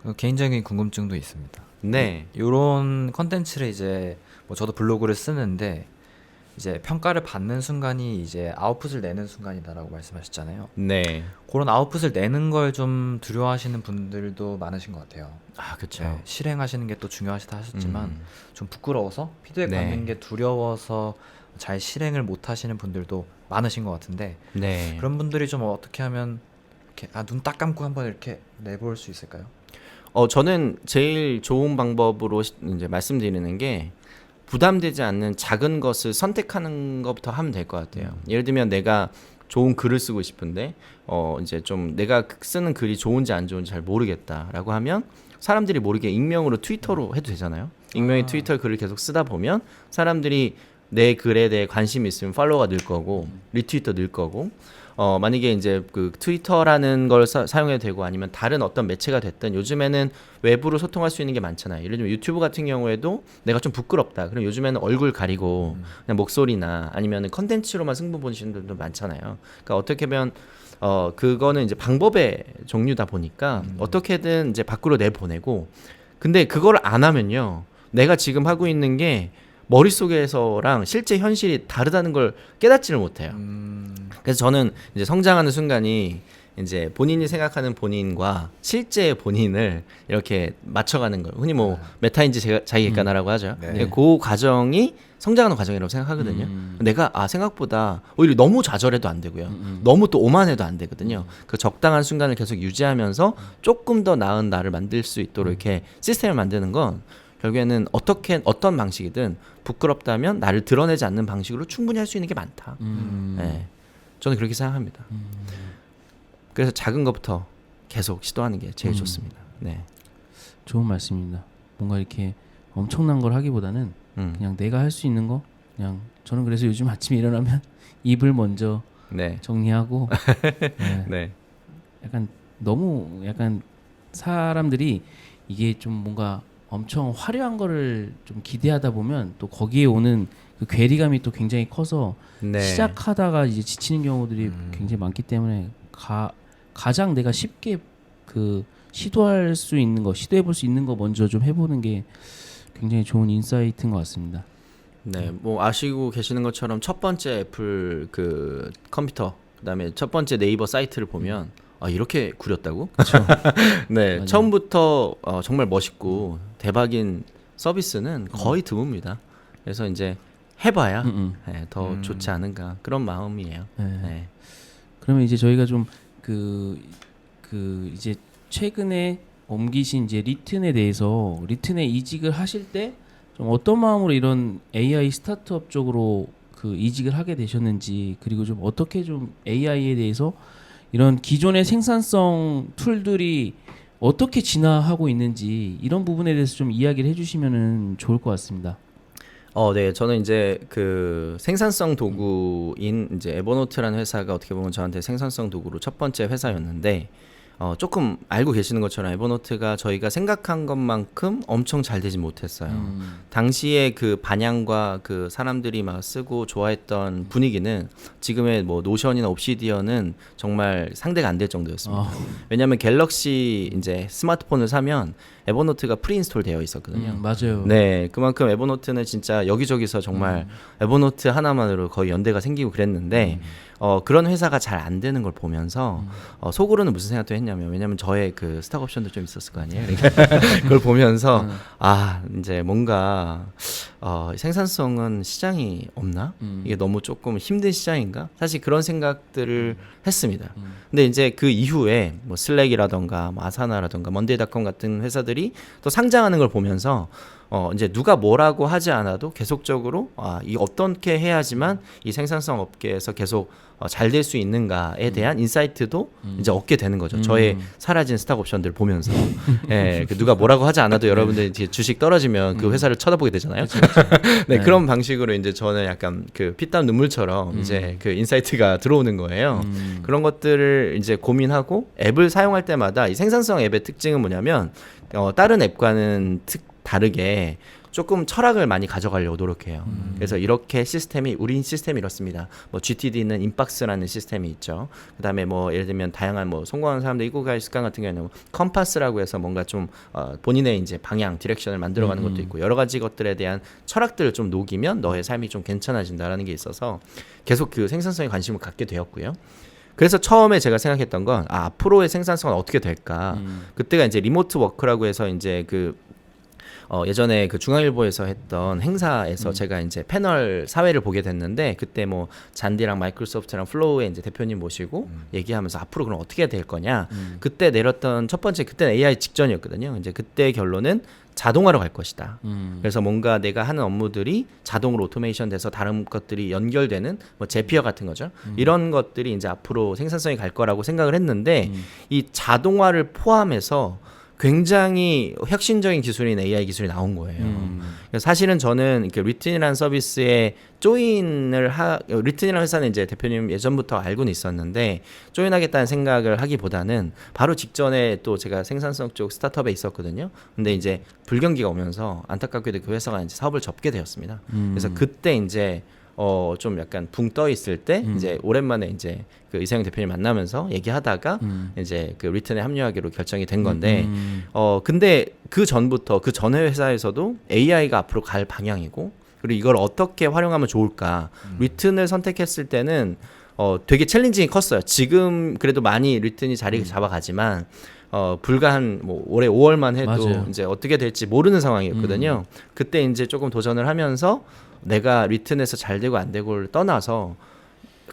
그 개인적인 궁금증도 있습니다. 네. 이런 컨텐츠를 이제 뭐 저도 블로그를 쓰는데 이제 평가를 받는 순간이 이제 아웃풋을 내는 순간이다라고 말씀하셨잖아요. 네. 그런 아웃풋을 내는 걸 좀 두려워하시는 분들도 많으신 것 같아요. 아, 그렇죠. 네, 실행하시는 게 또 중요하시다 하셨지만 좀 부끄러워서 피드백 네. 받는 게 두려워서 잘 실행을 못 하시는 분들도 많으신 것 같은데 네. 그런 분들이 좀 어떻게 하면 이렇게 눈 딱 감고 한번 이렇게 내볼 수 있을까요? 저는 제일 좋은 방법으로 이제 말씀드리는 게 부담되지 않는 작은 것을 선택하는 것부터 하면 될 것 같아요. 예를 들면 내가 좋은 글을 쓰고 싶은데 이제 좀 내가 쓰는 글이 좋은지 안 좋은지 잘 모르겠다라고 하면 사람들이 모르게 익명으로 트위터로 해도 되잖아요. 익명의 트위터 글을 계속 쓰다 보면 사람들이 내 글에 대해 관심이 있으면 팔로워가 늘 거고 리트윗도 늘 거고 만약에 이제 그 트위터라는 걸 사용해도 되고 아니면 다른 어떤 매체가 됐든 요즘에는 외부로 소통할 수 있는 게 많잖아요. 예를 들면 유튜브 같은 경우에도 내가 좀 부끄럽다. 그럼 요즘에는 얼굴 가리고 그냥 목소리나 아니면 컨텐츠로만 승부 보시는 분들도 많잖아요. 그러니까 어떻게 보면 그거는 이제 방법의 종류다 보니까 어떻게든 이제 밖으로 내보내고 근데 그걸 안 하면요. 내가 지금 하고 있는 게 머릿속에서랑 실제 현실이 다르다는 걸 깨닫지를 못해요. 그래서 저는 이제 성장하는 순간이 이제 본인이 생각하는 본인과 실제 본인을 이렇게 맞춰가는 거. 흔히 뭐 메타인지 자기 객관화라고 하죠. 네. 그 과정이 성장하는 과정이라고 생각하거든요. 내가 생각보다 오히려 너무 좌절해도 안 되고요. 너무 또 오만해도 안 되거든요. 그 적당한 순간을 계속 유지하면서 조금 더 나은 나를 만들 수 있도록 이렇게 시스템을 만드는 건 결국에는 어떤 방식이든 부끄럽다면 나를 드러내지 않는 방식으로 충분히 할 수 있는 게 많다. 네. 저는 그렇게 생각합니다. 그래서 작은 것부터 계속 시도하는 게 제일 좋습니다. 네. 좋은 말씀입니다. 뭔가 이렇게 엄청난 걸 하기보다는 그냥 내가 할 수 있는 거 그냥 저는 그래서 요즘 아침에 일어나면 입을 먼저 네. 정리하고 네. 네. 너무 사람들이 이게 좀 뭔가 엄청 화려한 거를 좀 기대하다 보면 또 거기에 오는 그 괴리감이 또 굉장히 커서 네. 시작하다가 이제 지치는 경우들이 굉장히 많기 때문에 가장 내가 쉽게 그 시도해 볼 수 있는 거 먼저 좀 해보는 게 굉장히 좋은 인사이트인 것 같습니다. 네, 뭐 아시고 계시는 것처럼 첫 번째 애플 그 컴퓨터, 그다음에 첫 번째 네이버 사이트를 보면 이렇게 구렸다고? 그렇죠. 네, 맞아요. 처음부터 정말 멋있고 대박인 서비스는 거의 드뭅니다. 그래서 이제 해봐야 네, 더 좋지 않은가 그런 마음이에요. 네. 네. 그러면 이제 저희가 좀 이제 최근에 옮기신 이제 리튼에 대해서 리튼에 이직을 하실 때 좀 어떤 마음으로 이런 AI 스타트업 쪽으로 그 이직을 하게 되셨는지 그리고 좀 어떻게 좀 AI에 대해서 이런 기존의 생산성 툴들이 어떻게 진화하고 있는지 이런 부분에 대해서 좀 이야기를 해주시면은 좋을 것 같습니다. 네, 저는 이제 그 생산성 도구인 이제 에버노트라는 회사가 어떻게 보면 저한테 생산성 도구로 첫 번째 회사였는데 조금 알고 계시는 것처럼 에버노트가 저희가 생각한 것만큼 엄청 잘 되지 못했어요. 당시에 그 반향과 그 사람들이 막 쓰고 좋아했던 분위기는 지금의 뭐 노션이나 옵시디언은 정말 상대가 안 될 정도였습니다. 왜냐하면 갤럭시 이제 스마트폰을 사면 에버노트가 프리인스톨 되어 있었거든요. 맞아요. 네, 그만큼 에버노트는 진짜 여기저기서 정말 에버노트 하나만으로 거의 연대가 생기고 그랬는데 그런 회사가 잘 안 되는 걸 보면서 속으로는 무슨 생각도 했냐면 왜냐면 저의 그 스탁 옵션도 좀 있었을 거 아니에요. 그러니까 그걸 보면서 이제 뭔가 생산성은 시장이 없나? 이게 너무 조금 힘든 시장인가? 사실 그런 생각들을 했습니다. 근데 이제 그 이후에 뭐 슬랙이라던가 뭐 아사나라던가 먼데이닷컴 같은 회사들이 또 상장하는 걸 보면서 이제 누가 뭐라고 하지 않아도 계속적으로 이 어떻게 해야지만 이 생산성 업계에서 계속 잘 될 수 있는가에 대한 인사이트도 이제 얻게 되는 거죠. 저의 사라진 스탁 옵션들 보면서 예, 그 누가 뭐라고 하지 않아도 여러분들이 주식 떨어지면 그 회사를 쳐다보게 되잖아요. 네, 그런 방식으로 이제 저는 약간 그 피땀 눈물처럼 이제 그 인사이트가 들어오는 거예요. 그런 것들을 이제 고민하고 앱을 사용할 때마다 이 생산성 앱의 특징은 뭐냐면 다른 앱과는 다르게 조금 철학을 많이 가져가려고 노력해요. 그래서 이렇게 시스템이 우리 시스템이 이렇습니다. 뭐 GTD는 인박스라는 시스템이 있죠. 그다음에 뭐 예를 들면 다양한 뭐 성공하는 사람들 이코가이 습관 같은 경우에는 뭐 컴파스라고 해서 뭔가 좀 본인의 이제 방향 디렉션을 만들어가는 것도 있고 여러 가지 것들에 대한 철학들을 좀 녹이면 너의 삶이 좀 괜찮아진다라는 게 있어서 계속 그 생산성에 관심을 갖게 되었고요. 그래서 처음에 제가 생각했던 건 앞으로의 생산성은 어떻게 될까? 그때가 이제 리모트 워크라고 해서 이제 그 예전에 그 중앙일보에서 했던 행사에서 제가 이제 패널 사회를 보게 됐는데 그때 뭐 잔디랑 마이크로소프트랑 플로우의 이제 대표님 모시고 얘기하면서 앞으로 그럼 어떻게 될 거냐. 그때 내렸던 첫 번째 그때는 AI 직전이었거든요. 이제 그때 결론은 자동화로 갈 것이다. 그래서 뭔가 내가 하는 업무들이 자동으로 오토메이션 돼서 다른 것들이 연결되는 뭐 제피어 같은 거죠. 이런 것들이 이제 앞으로 생산성이 갈 거라고 생각을 했는데 이 자동화를 포함해서 굉장히 혁신적인 기술인 AI 기술이 나온 거예요. 그래서 사실은 저는 이렇게 리튼이라는 서비스에 리튼이라는 회사는 이제 대표님 예전부터 알고는 있었는데 조인하겠다는 생각을 하기보다는 바로 직전에 또 제가 생산성 쪽 스타트업에 있었거든요. 근데 이제 불경기가 오면서 안타깝게도 그 회사가 이제 사업을 접게 되었습니다. 그래서 그때 이제 좀 약간 붕 떠 있을 때 이제 오랜만에 이제 그 이세영 대표님 만나면서 얘기하다가 이제 그 리튼에 합류하기로 결정이 된 건데 근데 그 전부터 그 전에 회사에서도 AI가 앞으로 갈 방향이고 그리고 이걸 어떻게 활용하면 좋을까 리튼을 선택했을 때는 되게 챌린징이 컸어요. 지금 그래도 많이 리튼이 자리 잡아가지만 불과 한 뭐 올해 5월만 해도 맞아요. 이제 어떻게 될지 모르는 상황이었거든요. 그때 이제 조금 도전을 하면서 내가 리튼에서 잘 되고 안 되고를 떠나서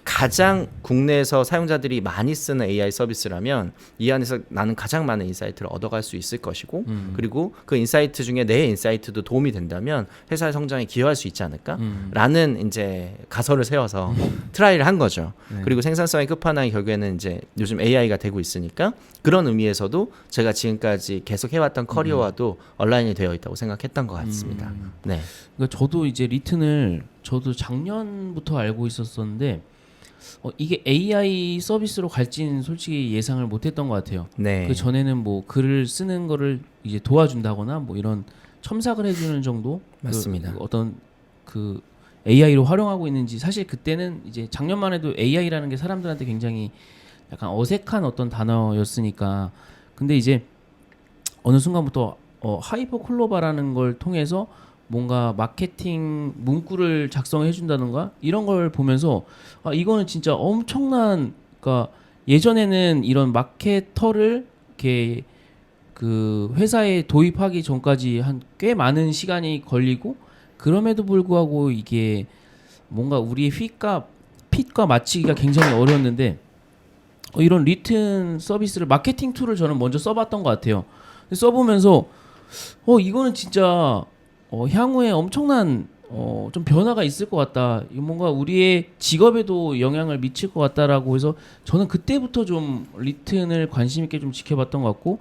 가장 국내에서 사용자들이 많이 쓰는 AI 서비스라면 이 안에서 나는 가장 많은 인사이트를 얻어갈 수 있을 것이고 그리고 그 인사이트 중에 내 인사이트도 도움이 된다면 회사의 성장에 기여할 수 있지 않을까? 라는 이제 가설을 세워서 트라이를 한 거죠. 네. 그리고 생산성의 끝판왕이 결국에는 이제 요즘 AI가 되고 있으니까 그런 의미에서도 제가 지금까지 계속 해왔던 커리어와도 얼라인이 되어 있다고 생각했던 것 같습니다. 네. 그러니까 저도 이제 리튼을 저도 작년부터 알고 있었었는데 이게 AI 서비스로 갈지는 솔직히 예상을 못했던 것 같아요. 네. 그 전에는 뭐 글을 쓰는 거를 이제 도와준다거나 뭐 이런 첨삭을 해주는 정도 맞습니다. 그 어떤 그 AI로 활용하고 있는지 사실 그때는 이제 작년만 해도 AI라는 게 사람들한테 굉장히 약간 어색한 어떤 단어였으니까 근데 이제 어느 순간부터 하이퍼 콜로바라는 걸 통해서 뭔가 마케팅 문구를 작성해 준다던가 이런 걸 보면서 이거는 진짜 엄청난 그러니까 예전에는 이런 마케터를 이렇게 그 회사에 도입하기 전까지 한 꽤 많은 시간이 걸리고 그럼에도 불구하고 이게 뭔가 우리의 핏과 맞추기가 굉장히 어려웠는데 이런 리튼 서비스를 마케팅 툴을 저는 먼저 써봤던 것 같아요. 써보면서 이거는 진짜 향후에 엄청난 좀 변화가 있을 것 같다. 이거 뭔가 우리의 직업에도 영향을 미칠 것 같다라고 해서 저는 그때부터 좀 리튼을 관심 있게 좀 지켜봤던 것 같고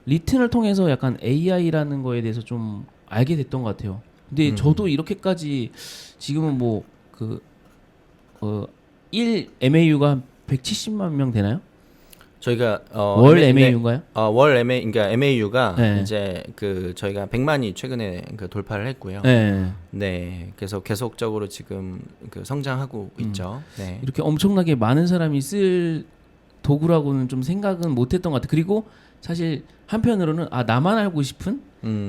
리튼을 통해서 약간 AI라는 거에 대해서 좀 알게 됐던 것 같아요. 근데 저도 이렇게까지 지금은 뭐 그 1 MAU가 한 170만 명 되나요? 저희가 월 MAU인가요? 월 그러니까 MAU가 네. 이제 그 저희가 100만이 최근에 그 돌파를 했고요. 네. 네, 그래서 계속적으로 지금 그 성장하고 있죠. 네. 이렇게 엄청나게 많은 사람이 쓸 도구라고는 좀 생각은 못했던 것 같아요. 그리고 사실 한편으로는 나만 알고 싶은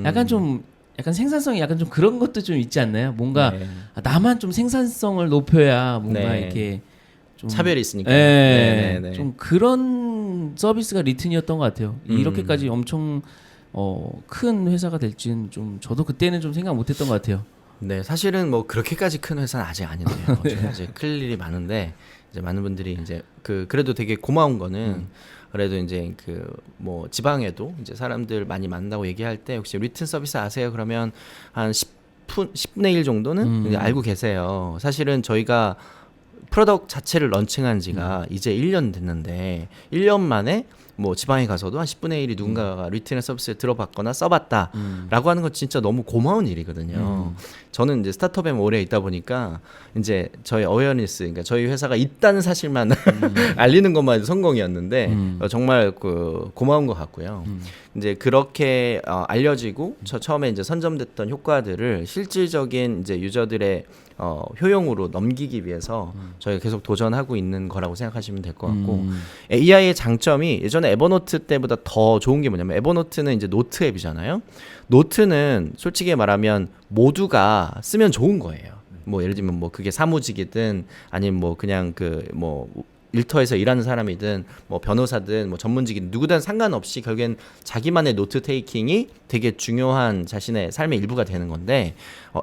약간 좀 약간 생산성이 약간 좀 그런 것도 좀 있지 않나요? 뭔가 네. 나만 좀 생산성을 높여야 뭔가 네. 이렇게 좀 차별이 있으니까. 네, 네. 좀 그런 서비스가 리튼이었던 것 같아요. 이렇게까지 엄청 큰 회사가 될지는 좀 저도 그때는 좀 생각 못했던 것 같아요. 네, 사실은 뭐 그렇게까지 큰 회사는 아직 아닌데요. 좀 이제 클 일이 많은데 이제 많은 분들이 이제 그래도 되게 고마운 거는 그래도 이제 그 뭐 지방에도 이제 사람들 많이 만나고 얘기할 때 혹시 리튼 서비스 아세요? 그러면 한 10분의 1 정도는 이제 알고 계세요. 사실은 저희가 프로덕트 자체를 런칭한 지가 이제 1년 됐는데 1년 만에 뭐 지방에 가서도 한 10분의 1이 누군가가 리트넷 서비스를 들어봤거나 써봤다라고 하는 건 진짜 너무 고마운 일이거든요. 저는 이제 스타트업에 오래 있다 보니까 이제 저희 어웨어니스, 그러니까 저희 회사가 있다는 사실만 알리는 것만 해도 성공이었는데 정말 그 고마운 것 같고요. 이제 그렇게 알려지고 처음에 이제 선점됐던 효과들을 실질적인 이제 유저들의 효용으로 넘기기 위해서 저희가 계속 도전하고 있는 거라고 생각하시면 될 것 같고 AI의 장점이 예전에 에버노트 때보다 더 좋은 게 뭐냐면 에버노트는 이제 노트 앱이잖아요. 노트는 솔직히 말하면 모두가 쓰면 좋은 거예요. 뭐 예를 들면 뭐 그게 사무직이든 아니면 뭐 그냥 그 뭐 일터에서 일하는 사람이든 뭐 변호사든 뭐 전문직이든 누구든 상관없이 결국엔 자기만의 노트 테이킹이 되게 중요한 자신의 삶의 일부가 되는 건데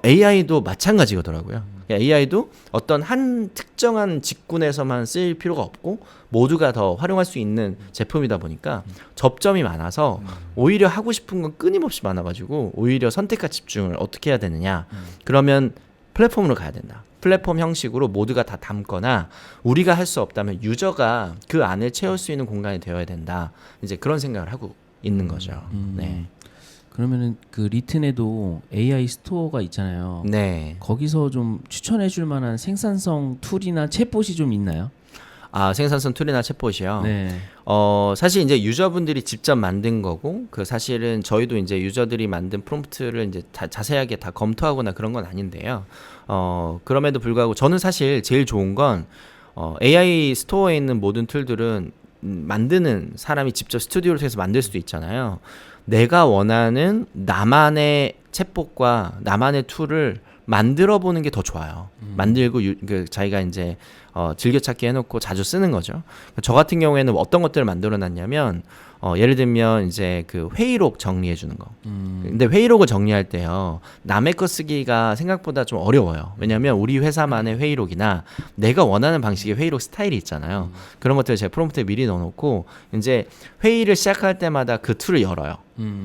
AI도 마찬가지더라고요. AI도 어떤 한 특정한 직군에서만 쓰일 필요가 없고 모두가 더 활용할 수 있는 제품이다 보니까 접점이 많아서 오히려 하고 싶은 건 끊임없이 많아가지고 오히려 선택과 집중을 어떻게 해야 되느냐. 그러면 플랫폼으로 가야 된다. 플랫폼 형식으로 모두가 다 담거나 우리가 할 수 없다면 유저가 그 안을 채울 수 있는 공간이 되어야 된다. 이제 그런 생각을 하고 있는 거죠. 네. 그러면은 그 리튼에도 AI 스토어가 있잖아요. 네. 거기서 좀 추천해줄 만한 생산성 툴이나 챗봇이 좀 있나요? 아, 생산성 툴이나 챗봇이요. 네. 사실 이제 유저분들이 직접 만든 거고, 그 사실은 저희도 이제 유저들이 만든 프롬프트를 이제 자세하게 다 검토하거나 그런 건 아닌데요. 그럼에도 불구하고 저는 사실 제일 좋은 건 AI 스토어에 있는 모든 툴들은 만드는 사람이 직접 스튜디오를 통해서 만들 수도 있잖아요. 내가 원하는 나만의 챗봇과 나만의 툴을 만들어 보는 게 더 좋아요. 만들고 자기가 이제 즐겨찾기 해놓고 자주 쓰는 거죠. 저 같은 경우에는 어떤 것들을 만들어 놨냐면 예를 들면 이제 그 회의록 정리해 주는 거. 근데 회의록을 정리할 때요, 남의 거 쓰기가 생각보다 좀 어려워요. 왜냐하면 우리 회사만의 회의록이나 내가 원하는 방식의 회의록 스타일이 있잖아요. 그런 것들을 제가 프롬프트에 미리 넣어놓고 이제 회의를 시작할 때마다 그 툴을 열어요.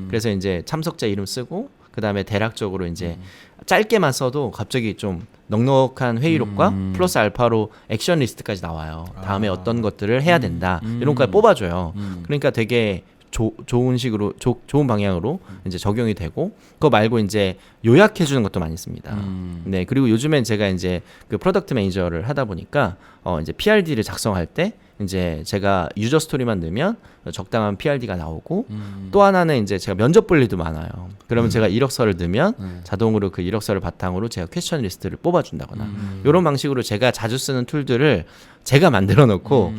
그래서 이제 참석자 이름 쓰고 그 다음에 대략적으로 이제 짧게만 써도 갑자기 좀 넉넉한 회의록과 플러스 알파로 액션 리스트까지 나와요. 다음에 어떤 것들을 해야 된다. 이런 것까지 뽑아줘요. 그러니까 되게 좋은 식으로 좋은 방향으로 이제 적용이 되고, 그거 말고 이제 요약해 주는 것도 많이 씁니다. 네, 그리고 요즘엔 제가 이제 그 프로덕트 매니저를 하다 보니까 이제 PRD를 작성할 때 이제 제가 유저 스토리만 넣으면 적당한 PRD가 나오고, 또 하나는 이제 제가 면접 볼 일도 많아요. 그러면 제가 이력서를 넣으면 자동으로 그 이력서를 바탕으로 제가 퀘스천 리스트를 뽑아준다거나 이런 방식으로 제가 자주 쓰는 툴들을 제가 만들어 놓고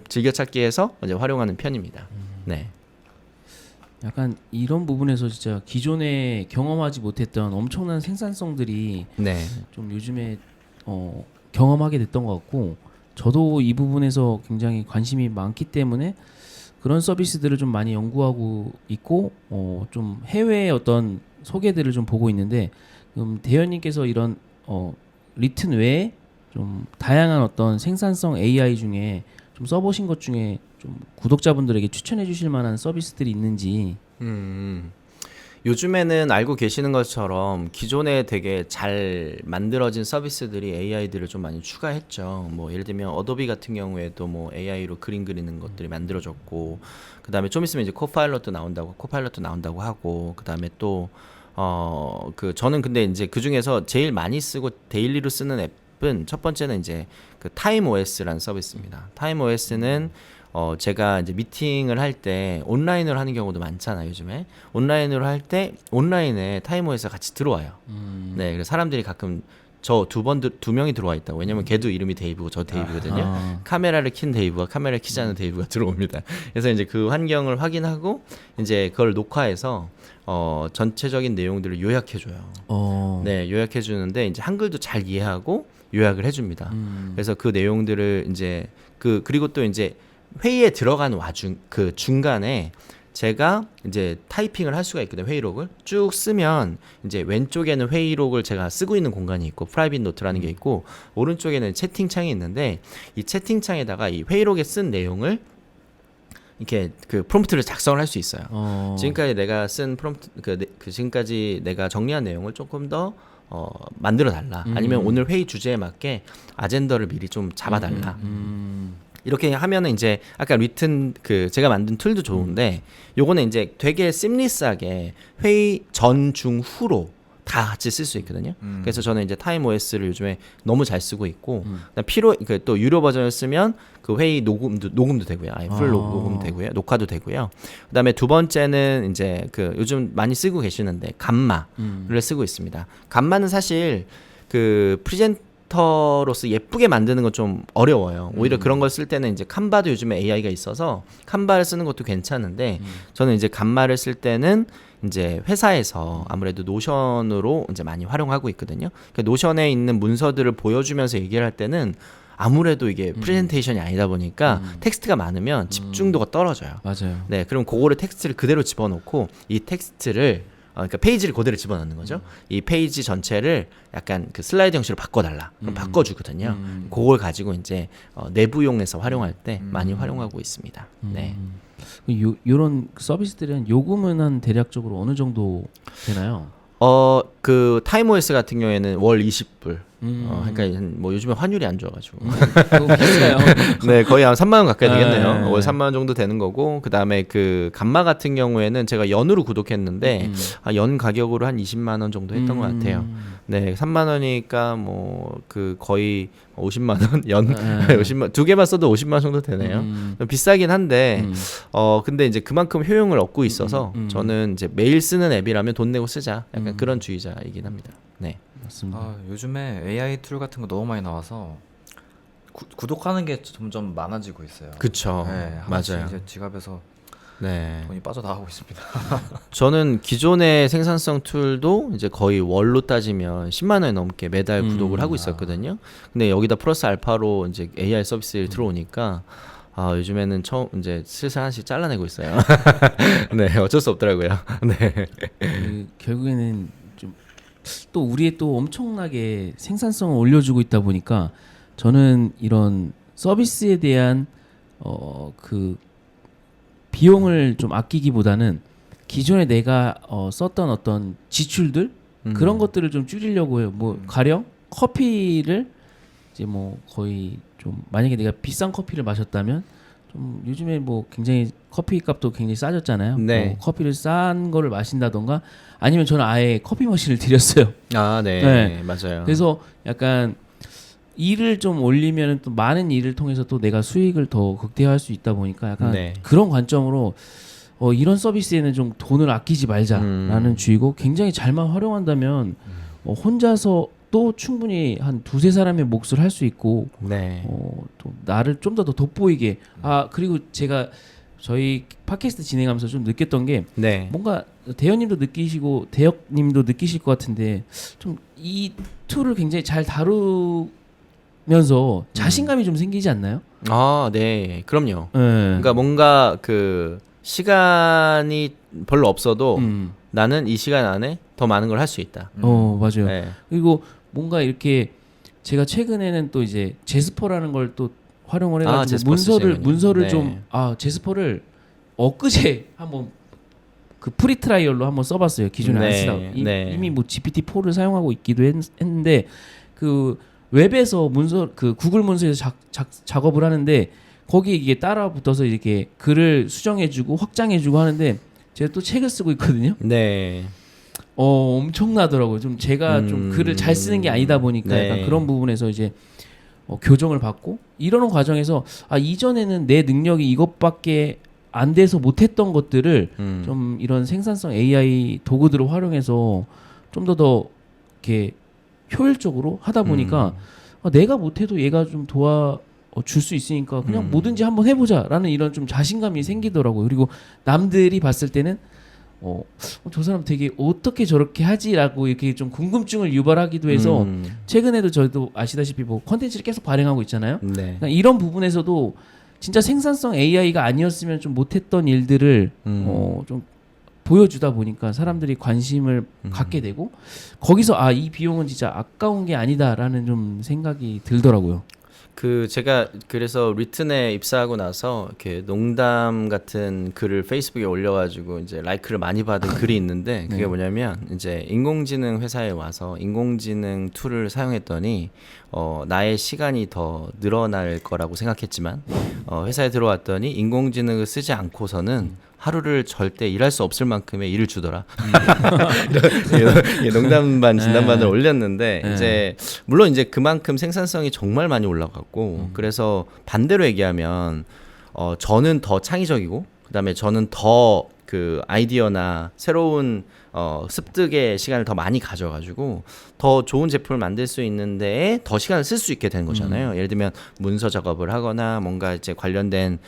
즐겨찾기해서 이제 활용하는 편입니다. 네. 약간 이런 부분에서 진짜 기존에 경험하지 못했던 엄청난 생산성들이 네. 좀 요즘에 경험하게 됐던 것 같고, 저도 이 부분에서 굉장히 관심이 많기 때문에 그런 서비스들을 좀 많이 연구하고 있고, 좀 해외의 어떤 소개들을 좀 보고 있는데, 대현님께서 이런 리튼 외에 좀 다양한 어떤 생산성 AI 중에 좀 써보신 것 중에 좀 구독자분들에게 추천해 주실 만한 서비스들이 있는지. 요즘에는 알고 계시는 것처럼 기존에 되게 잘 만들어진 서비스들이 AI들을 좀 많이 추가했죠. 뭐 예를 들면 어도비 같은 경우에도 뭐 AI로 그림 그리는 것들이 만들어졌고, 그 다음에 좀 있으면 이제 코파일럿도 나온다고 하고, 그 다음에 또 저는 근데 이제 그 중에서 제일 많이 쓰고 데일리로 쓰는 앱은 첫 번째는 이제 그 타임 OS라는 서비스입니다. 타임 OS는 제가 이제 미팅을 할 때 온라인으로 하는 경우도 많잖아요, 요즘에. 온라인으로 할 때 온라인에 타임오에서 같이 들어와요. 네, 그래서 사람들이 가끔 저 두 명이 들어와 있다고. 왜냐면 걔도 이름이 데이브고 저 데이브거든요. 카메라를 킨 데이브와 카메라를 키지 않은 데이브가 들어옵니다. 그래서 이제 그 환경을 확인하고 이제 그걸 녹화해서 전체적인 내용들을 요약해줘요. 네, 요약해주는데 이제 한글도 잘 이해하고 요약을 해줍니다. 그래서 그 내용들을 이제 그리고 또 이제 회의에 들어간 그 중간에 제가 이제 타이핑을 할 수가 있거든요. 회의록을 쭉 쓰면 이제 왼쪽에는 회의록을 제가 쓰고 있는 공간이 있고 프라이빗 노트라는 게 있고, 오른쪽에는 채팅창이 있는데 이 채팅창에다가 이 회의록에 쓴 내용을 이렇게 그 프롬프트를 작성을 할 수 있어요. 지금까지 내가 쓴 프롬프트 지금까지 내가 정리한 내용을 조금 더 만들어 달라. 아니면 오늘 회의 주제에 맞게 아젠더를 미리 좀 잡아 달라. 이렇게 하면은 이제 아까 리튼 그 제가 만든 툴도 좋은데 요거는 이제 되게 심리스하게 회의 전, 중, 후로 다 같이 쓸 수 있거든요. 그래서 저는 이제 타임 OS를 요즘에 너무 잘 쓰고 있고 그다음 또 유료 버전을 쓰면 그 회의 녹음도 되고요. 아예 풀 녹음 되고요. 녹화도 되고요. 그다음에 두 번째는 이제 그 요즘 많이 쓰고 계시는데 감마를 쓰고 있습니다. 감마는 사실 그 프리젠터로서 예쁘게 만드는 건 좀 어려워요. 오히려 그런 걸 쓸 때는 이제 칸바도 요즘에 AI가 있어서 칸바를 쓰는 것도 괜찮은데 저는 이제 감마를 쓸 때는 이제 회사에서 아무래도 노션으로 이제 많이 활용하고 있거든요. 그러니까 노션에 있는 문서들을 보여주면서 얘기를 할 때는 아무래도 이게 프레젠테이션이 아니다 보니까 텍스트가 많으면 집중도가 떨어져요. 맞아요. 네, 그럼 그거를 텍스트를 그대로 집어넣고 이 텍스트를 그러니까 페이지를 그대로 집어넣는 거죠. 이 페이지 전체를 약간 그 슬라이드 형식으로 바꿔달라. 그럼 바꿔주거든요. 그걸 가지고 이제 내부용에서 활용할 때 많이 활용하고 있습니다. 네. 요런 서비스들은 요금은 한 대략적으로 어느 정도 되나요? 그 타임OS 같은 경우에는 월 20불. 그러니까 뭐 요즘에 환율이 안 좋아가지고. 그거 비싸요. 네, 거의 한 3만 원 가까이 되겠네요. 네. 월 3만 원 정도 되는 거고, 그 다음에 그 감마 같은 경우에는 제가 연으로 구독했는데 연 가격으로 한 20만 원 정도 했던 것 같아요. 네, 3만 원이니까 뭐 그 거의 50만 원 연 50만 두 개만 써도 50만 원 정도 되네요. 비싸긴 한데 근데 이제 그만큼 효용을 얻고 있어서 저는 이제 매일 쓰는 앱이라면 돈 내고 쓰자. 약간 그런 주의자이긴 합니다. 네. 맞습니다. 아, 요즘에 AI 툴 같은 거 너무 많이 나와서 구독하는 게 점점 많아지고 있어요. 그쵸. 네, 하나씩 맞아요. 이제 지갑에서 네. 돈이 빠져나가고 있습니다. 저는 기존의 생산성 툴도 이제 거의 월로 따지면 10만 원이 넘게 매달 구독을 하고 있었거든요. 근데 여기다 플러스 알파로 이제 AI 서비스를 들어오니까 요즘에는 이제 슬슬 하나씩 잘라내고 있어요. 네, 어쩔 수 없더라고요. 네. 결국에는 좀 또 우리의 또 엄청나게 생산성을 올려주고 있다 보니까 저는 이런 서비스에 대한 그 비용을 좀 아끼기보다는 기존에 내가 썼던 어떤 지출들 그런 것들을 좀 줄이려고 해요. 뭐 가령 커피를 이제 뭐 거의 좀 만약에 내가 비싼 커피를 마셨다면 좀 요즘에 뭐 굉장히 커피 값도 굉장히 싸졌잖아요. 네. 뭐 커피를 싼 거를 마신다던가 아니면 저는 아예 커피 머신을 드렸어요. 네. 네. 맞아요. 그래서 약간 일을 좀 올리면 또 많은 일을 통해서 또 내가 수익을 더 극대화할 수 있다 보니까 약간 네. 그런 관점으로 이런 서비스에는 좀 돈을 아끼지 말자라는 주의고 굉장히 잘만 활용한다면 혼자서 또 충분히 한 두세 사람의 몫을 할 수 있고 네. 또 나를 좀 더 돋보이게 그리고 제가 저희 팟캐스트 진행하면서 좀 느꼈던 게 네. 뭔가 대현님도 느끼시고 대혁님도 느끼실 것 같은데 좀 이 툴을 굉장히 잘 다루면서 자신감이 좀 생기지 않나요? 네. 그럼요. 네. 그러니까 뭔가 그 시간이 별로 없어도 나는 이 시간 안에 더 많은 걸 할 수 있다. 맞아요. 네. 그리고 뭔가 이렇게 제가 최근에는 또 이제 제스퍼라는 걸 또 활용을 해가지고 제스퍼 문서를 네. 좀 제스퍼를 엊그제 한번 그 프리 트라이얼로 한번 써봤어요. 기존에 안 네, 쓰다가 네. 이미 뭐 GPT-4를 사용하고 있기도 했는데 그 웹에서 그 구글 문서에서 작업을 하는데 거기에 이게 따라 붙어서 이렇게 글을 수정해주고 확장해주고 하는데 제가 또 책을 쓰고 있거든요. 네. 엄청나더라고요. 좀 제가 좀 글을 잘 쓰는 게 아니다 보니까 네. 약간 그런 부분에서 이제 교정을 받고 이러는 과정에서 이전에는 내 능력이 이것밖에 안 돼서 못했던 것들을 좀 이런 생산성 AI 도구들을 활용해서 좀 더 이렇게 효율적으로 하다 보니까 내가 못해도 얘가 좀 도와줄 수 있으니까 그냥 뭐든지 한번 해보자라는 이런 좀 자신감이 생기더라고요. 그리고 남들이 봤을 때는 저 사람 되게 어떻게 저렇게 하지라고 이렇게 좀 궁금증을 유발하기도 해서 최근에도 저희도 아시다시피 뭐 컨텐츠를 계속 발행하고 있잖아요. 네. 그러니까 이런 부분에서도 진짜 생산성 AI가 아니었으면 좀 못했던 일들을 좀 보여주다 보니까 사람들이 관심을 갖게 되고 거기서 이 비용은 진짜 아까운 게 아니다라는 좀 생각이 들더라고요. 제가 그래서 리튼에 입사하고 나서 이렇게 농담 같은 글을 페이스북에 올려가지고 이제 라이크를 많이 받은 글이 있는데 그게 네. 뭐냐면 이제 인공지능 회사에 와서 인공지능 툴을 사용했더니 나의 시간이 더 늘어날 거라고 생각했지만 회사에 들어왔더니 인공지능을 쓰지 않고서는 하루를 절대 일할 수 없을 만큼의 일을 주더라. 이런 농담 반 진담 반을 올렸는데 네. 이제 물론 이제 그만큼 생산성이 정말 많이 올라갔고 그래서 반대로 얘기하면 저는 더 창의적이고 그다음에 저는 더 그 아이디어나 새로운 습득의 시간을 더 많이 가져가지고 더 좋은 제품을 만들 수 있는 데에 더 시간을 쓸 수 있게 된 거잖아요. 예를 들면 문서 작업을 하거나 뭔가 이제 관련된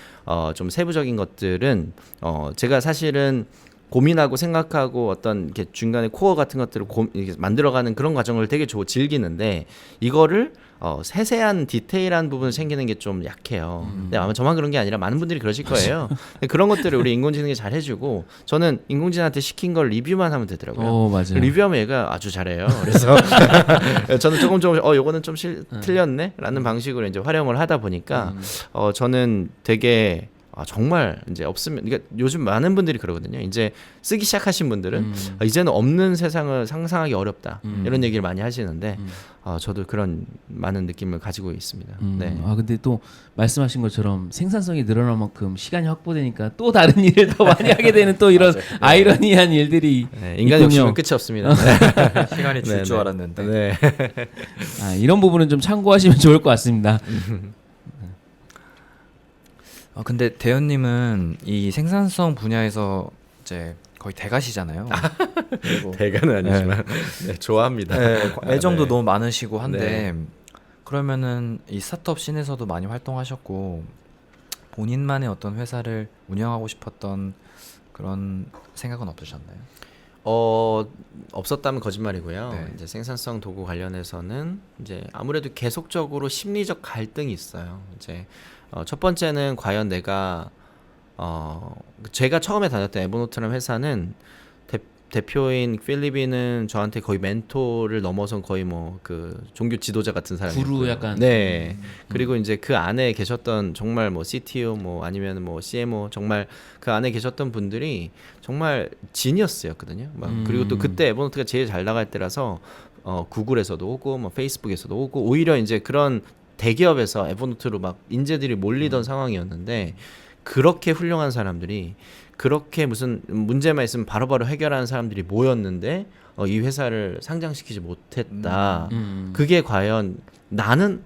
좀 세부적인 것들은 제가 사실은 고민하고 생각하고 어떤 이렇게 중간에 코어 같은 것들을 이렇게 만들어가는 그런 과정을 되게 즐기는데 이거를 세세한 디테일한 부분을 챙기는 게 좀 약해요. 근데 아마 저만 그런 게 아니라 많은 분들이 그러실 거예요. 그런 것들을 우리 인공지능이 잘 해주고 저는 인공지능한테 시킨 걸 리뷰만 하면 되더라고요. 맞아요. 리뷰하면 얘가 아주 잘해요. 그래서 저는 조금 요거는 좀 틀렸네라는 방식으로 이제 활용을 하다 보니까 저는 되게 정말 이제 없으면 그러니까 요즘 많은 분들이 그러거든요. 이제 쓰기 시작하신 분들은 이제는 없는 세상을 상상하기 어렵다 이런 얘기를 많이 하시는데 저도 그런 많은 느낌을 가지고 있습니다. 네. 근데 또 말씀하신 것처럼 생산성이 늘어날 만큼 시간이 확보되니까 또 다른 일을 더 많이 하게 되는 또 이런 아이러니한 일들이 네, 인간 있군요. 욕심은 끝이 없습니다. 네. 시간이 줄 줄 알았는데. 네. 이런 부분은 좀 참고하시면 좋을 것 같습니다. 근데 대현님은 이 생산성 분야에서 이제 거의 대가시잖아요. 그리고 대가는 아니지만 네, 좋아합니다. 애정도 네. 너무 많으시고 한데 그러면은 이 스타트업 씬에서도 많이 활동하셨고 본인만의 어떤 회사를 운영하고 싶었던 그런 생각은 없으셨나요? 없었다면 거짓말이고요. 네. 이제 생산성 도구 관련해서는 이제 아무래도 계속적으로 심리적 갈등이 있어요. 이제 첫 번째는 과연 내가 제가 처음에 다녔던 에버노트라는 회사는 대표인 필립이는 저한테 거의 멘토를 넘어선 거의 뭐 그 종교 지도자 같은 사람이었고요. 구루 약간. 네. 그리고 이제 그 안에 계셨던 정말 뭐 CTO 뭐 아니면 뭐 CMO 정말 그 안에 계셨던 분들이 정말 지니어스였거든요. 그리고 또 그때 에버노트가 제일 잘 나갈 때라서 구글에서도 오고 뭐 페이스북에서도 오고 오히려 이제 그런 대기업에서 에버노트로 막 인재들이 몰리던 상황이었는데 그렇게 훌륭한 사람들이 그렇게 무슨 문제만 있으면 바로바로 해결하는 사람들이 모였는데 이 회사를 상장시키지 못했다. 그게 과연 나는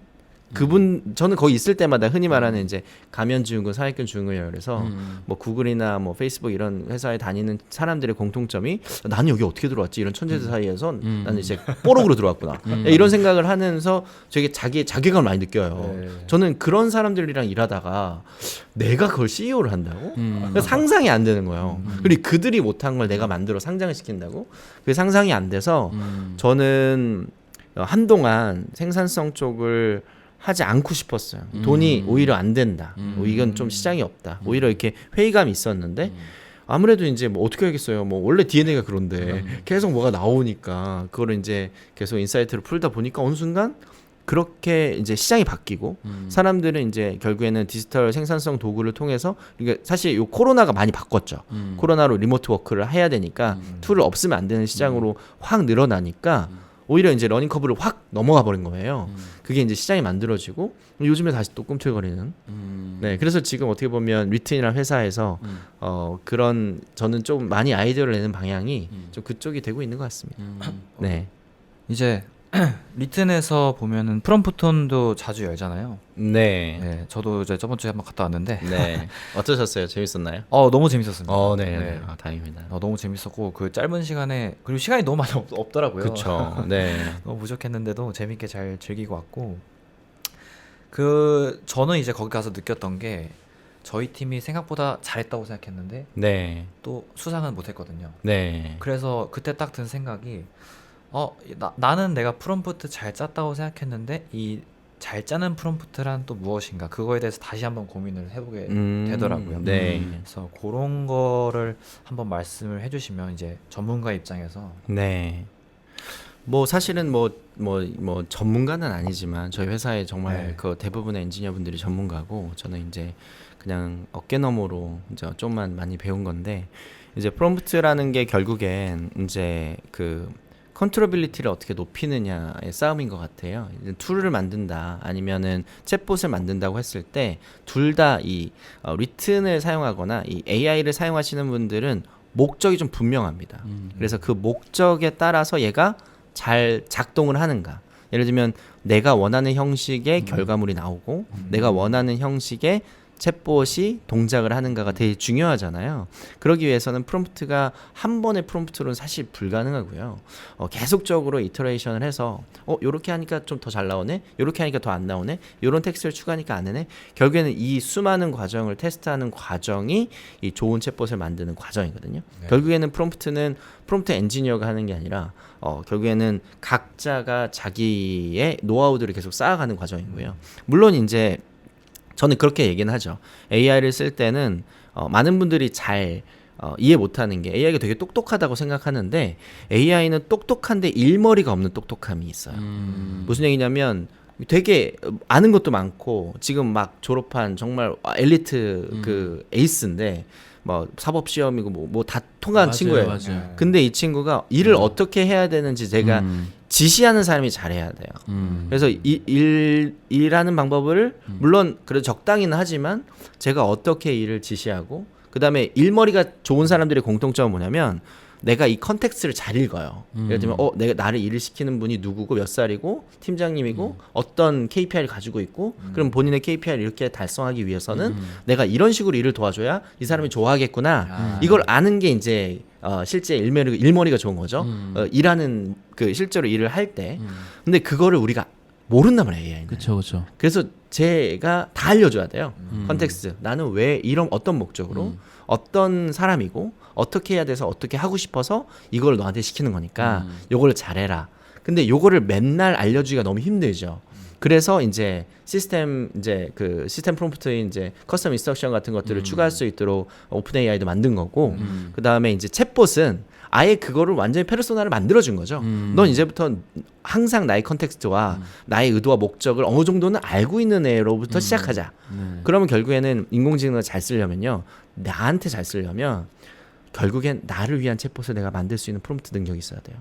저는 거기 있을 때마다 흔히 말하는 이제 가면지원금, 사회권지원금이라고 그래서 뭐 구글이나 뭐 페이스북 이런 회사에 다니는 사람들의 공통점이 나는 여기 어떻게 들어왔지 이런 천재들 사이에서 나는 이제 뽀록으로 들어왔구나 이런 생각을 하면서 되게 자괴감을 많이 느껴요. 네. 저는 그런 사람들이랑 일하다가 내가 그걸 CEO를 한다고? 그러니까 상상이 안 되는 거예요. 그리고 그들이 못한 걸 내가 만들어 상장을 시킨다고? 그게 상상이 안 돼서 저는 한동안 생산성 쪽을 하지 않고 싶었어요. 돈이 오히려 안 된다. 이건 좀 시장이 없다. 오히려 이렇게 회의감이 있었는데 아무래도 이제 뭐 어떻게 하겠어요. 뭐 원래 DNA가 그런데 계속 뭐가 나오니까 그거를 이제 계속 인사이트를 풀다 보니까 어느 순간 그렇게 이제 시장이 바뀌고 사람들은 이제 결국에는 디지털 생산성 도구를 통해서 그러니까 사실 요 코로나가 많이 바꿨죠. 코로나로 리모트 워크를 해야 되니까 툴을 없으면 안 되는 시장으로 확 늘어나니까 오히려 이제 러닝 커브를 확 넘어가 버린 거예요. 그게 이제 시장이 만들어지고 요즘에 다시 또 꿈틀거리는. 네, 그래서 지금 어떻게 보면 리튼이라는 회사에서 그런 저는 좀 많이 아이디어를 내는 방향이 좀 그쪽이 되고 있는 것 같습니다. 네, 이제 리튼에서 보면은 프롬프톤도 자주 열잖아요. 네, 네, 저도 이제 저번 주에 한번 갔다 왔는데 네. 어떠셨어요? 재밌었나요? 너무 재밌었습니다. 네. 다행입니다. 너무 재밌었고 그 짧은 시간에 그리고 시간이 너무 많이 없더라고요. 그렇죠. 네, 너무 부족했는데도 재밌게 잘 즐기고 왔고 저는 이제 거기 가서 느꼈던 게 저희 팀이 생각보다 잘했다고 생각했는데 네, 또 수상은 못했거든요. 네, 그래서 그때 딱 든 생각이 나는 내가 프롬프트 잘 짰다고 생각했는데 이 잘 짜는 프롬프트란 또 무엇인가 그거에 대해서 다시 한번 고민을 해보게 되더라고요. 네, 그래서 그런 거를 한번 말씀을 해주시면 이제 전문가 입장에서 네. 뭐 사실은 뭐 전문가는 아니지만 저희 회사에 정말 네. 그 대부분의 엔지니어분들이 전문가고 저는 이제 그냥 어깨너머로 이제 좀만 많이 배운 건데 이제 프롬프트라는 게 결국엔 이제 그 컨트롤빌리티를 어떻게 높이느냐의 싸움인 것 같아요. 이제 툴을 만든다 아니면은 챗봇을 만든다고 했을 때 둘 다 이 리튼을 사용하거나 이 AI를 사용하시는 분들은 목적이 좀 분명합니다. 그래서 그 목적에 따라서 얘가 잘 작동을 하는가. 예를 들면 내가 원하는 형식의 결과물이 나오고 내가 원하는 형식의 챗봇이 동작을 하는가가 되게 중요하잖아요. 그러기 위해서는 프롬프트가 한 번의 프롬프트로는 사실 불가능하고요. 계속적으로 이터레이션을 해서 요렇게 하니까 좀 더 잘 나오네, 요렇게 하니까 더 안 나오네, 요런 텍스트를 추가하니까 안 되네. 결국에는 이 수많은 과정을 테스트하는 과정이 이 좋은 챗봇을 만드는 과정이거든요. 결국에는 프롬프트는 프롬프트 엔지니어가 하는 게 아니라 결국에는 각자가 자기의 노하우들을 계속 쌓아가는 과정이고요. 물론 이제 저는 그렇게 얘기는 하죠. AI를 쓸 때는 많은 분들이 잘 이해 못하는 게 AI가 되게 똑똑하다고 생각하는데 AI는 똑똑한데 일머리가 없는 똑똑함이 있어요. 무슨 얘기냐면 되게 아는 것도 많고 지금 막 졸업한 정말 엘리트 그 에이스인데 뭐 사법 시험이고 뭐 다 통과한 친구예요. 맞아요. 근데 이 친구가 일을 어떻게 해야 되는지 제가 지시하는 사람이 잘해야 돼요. 그래서 일하는 방법을 물론 그래도 적당히는 하지만 제가 어떻게 일을 지시하고 그 다음에 일머리가 좋은 사람들의 공통점은 뭐냐면 내가 이 컨텍스트를 잘 읽어요. 예를 들면 내가 나를 일을 시키는 분이 누구고 몇 살이고 팀장님이고 어떤 KPI를 가지고 있고 그럼 본인의 KPI를 이렇게 달성하기 위해서는 내가 이런 식으로 일을 도와줘야 이 사람이 좋아하겠구나. 이걸 아는 게 이제 실제 일머리가 좋은 거죠. 일하는 그 실제로 일을 할 때. 근데 그거를 우리가 모른단 말이에요, AI는. 그렇죠. 그래서 제가 다 알려줘야 돼요. 컨텍스트. 나는 왜 이런 어떤 목적으로 어떤 사람이고 어떻게 해야 돼서 어떻게 하고 싶어서 이걸 너한테 시키는 거니까 요걸 잘해라. 근데 요거를 맨날 알려주기가 너무 힘들죠. 그래서 이제 시스템 프롬프트에 이제 커스텀 인스트럭션 같은 것들을 추가할 수 있도록 오픈 AI도 만든 거고 그 다음에 이제 챗봇은 아예 그거를 완전히 페르소나를 만들어준 거죠. 넌 이제부터 항상 나의 컨텍스트와 나의 의도와 목적을 어느 정도는 알고 있는 애로부터 시작하자. 그러면 결국에는 인공지능을 잘 쓰려면요. 나한테 잘 쓰려면 결국엔 나를 위한 챗봇을 내가 만들 수 있는 프롬프트 능력이 있어야 돼요.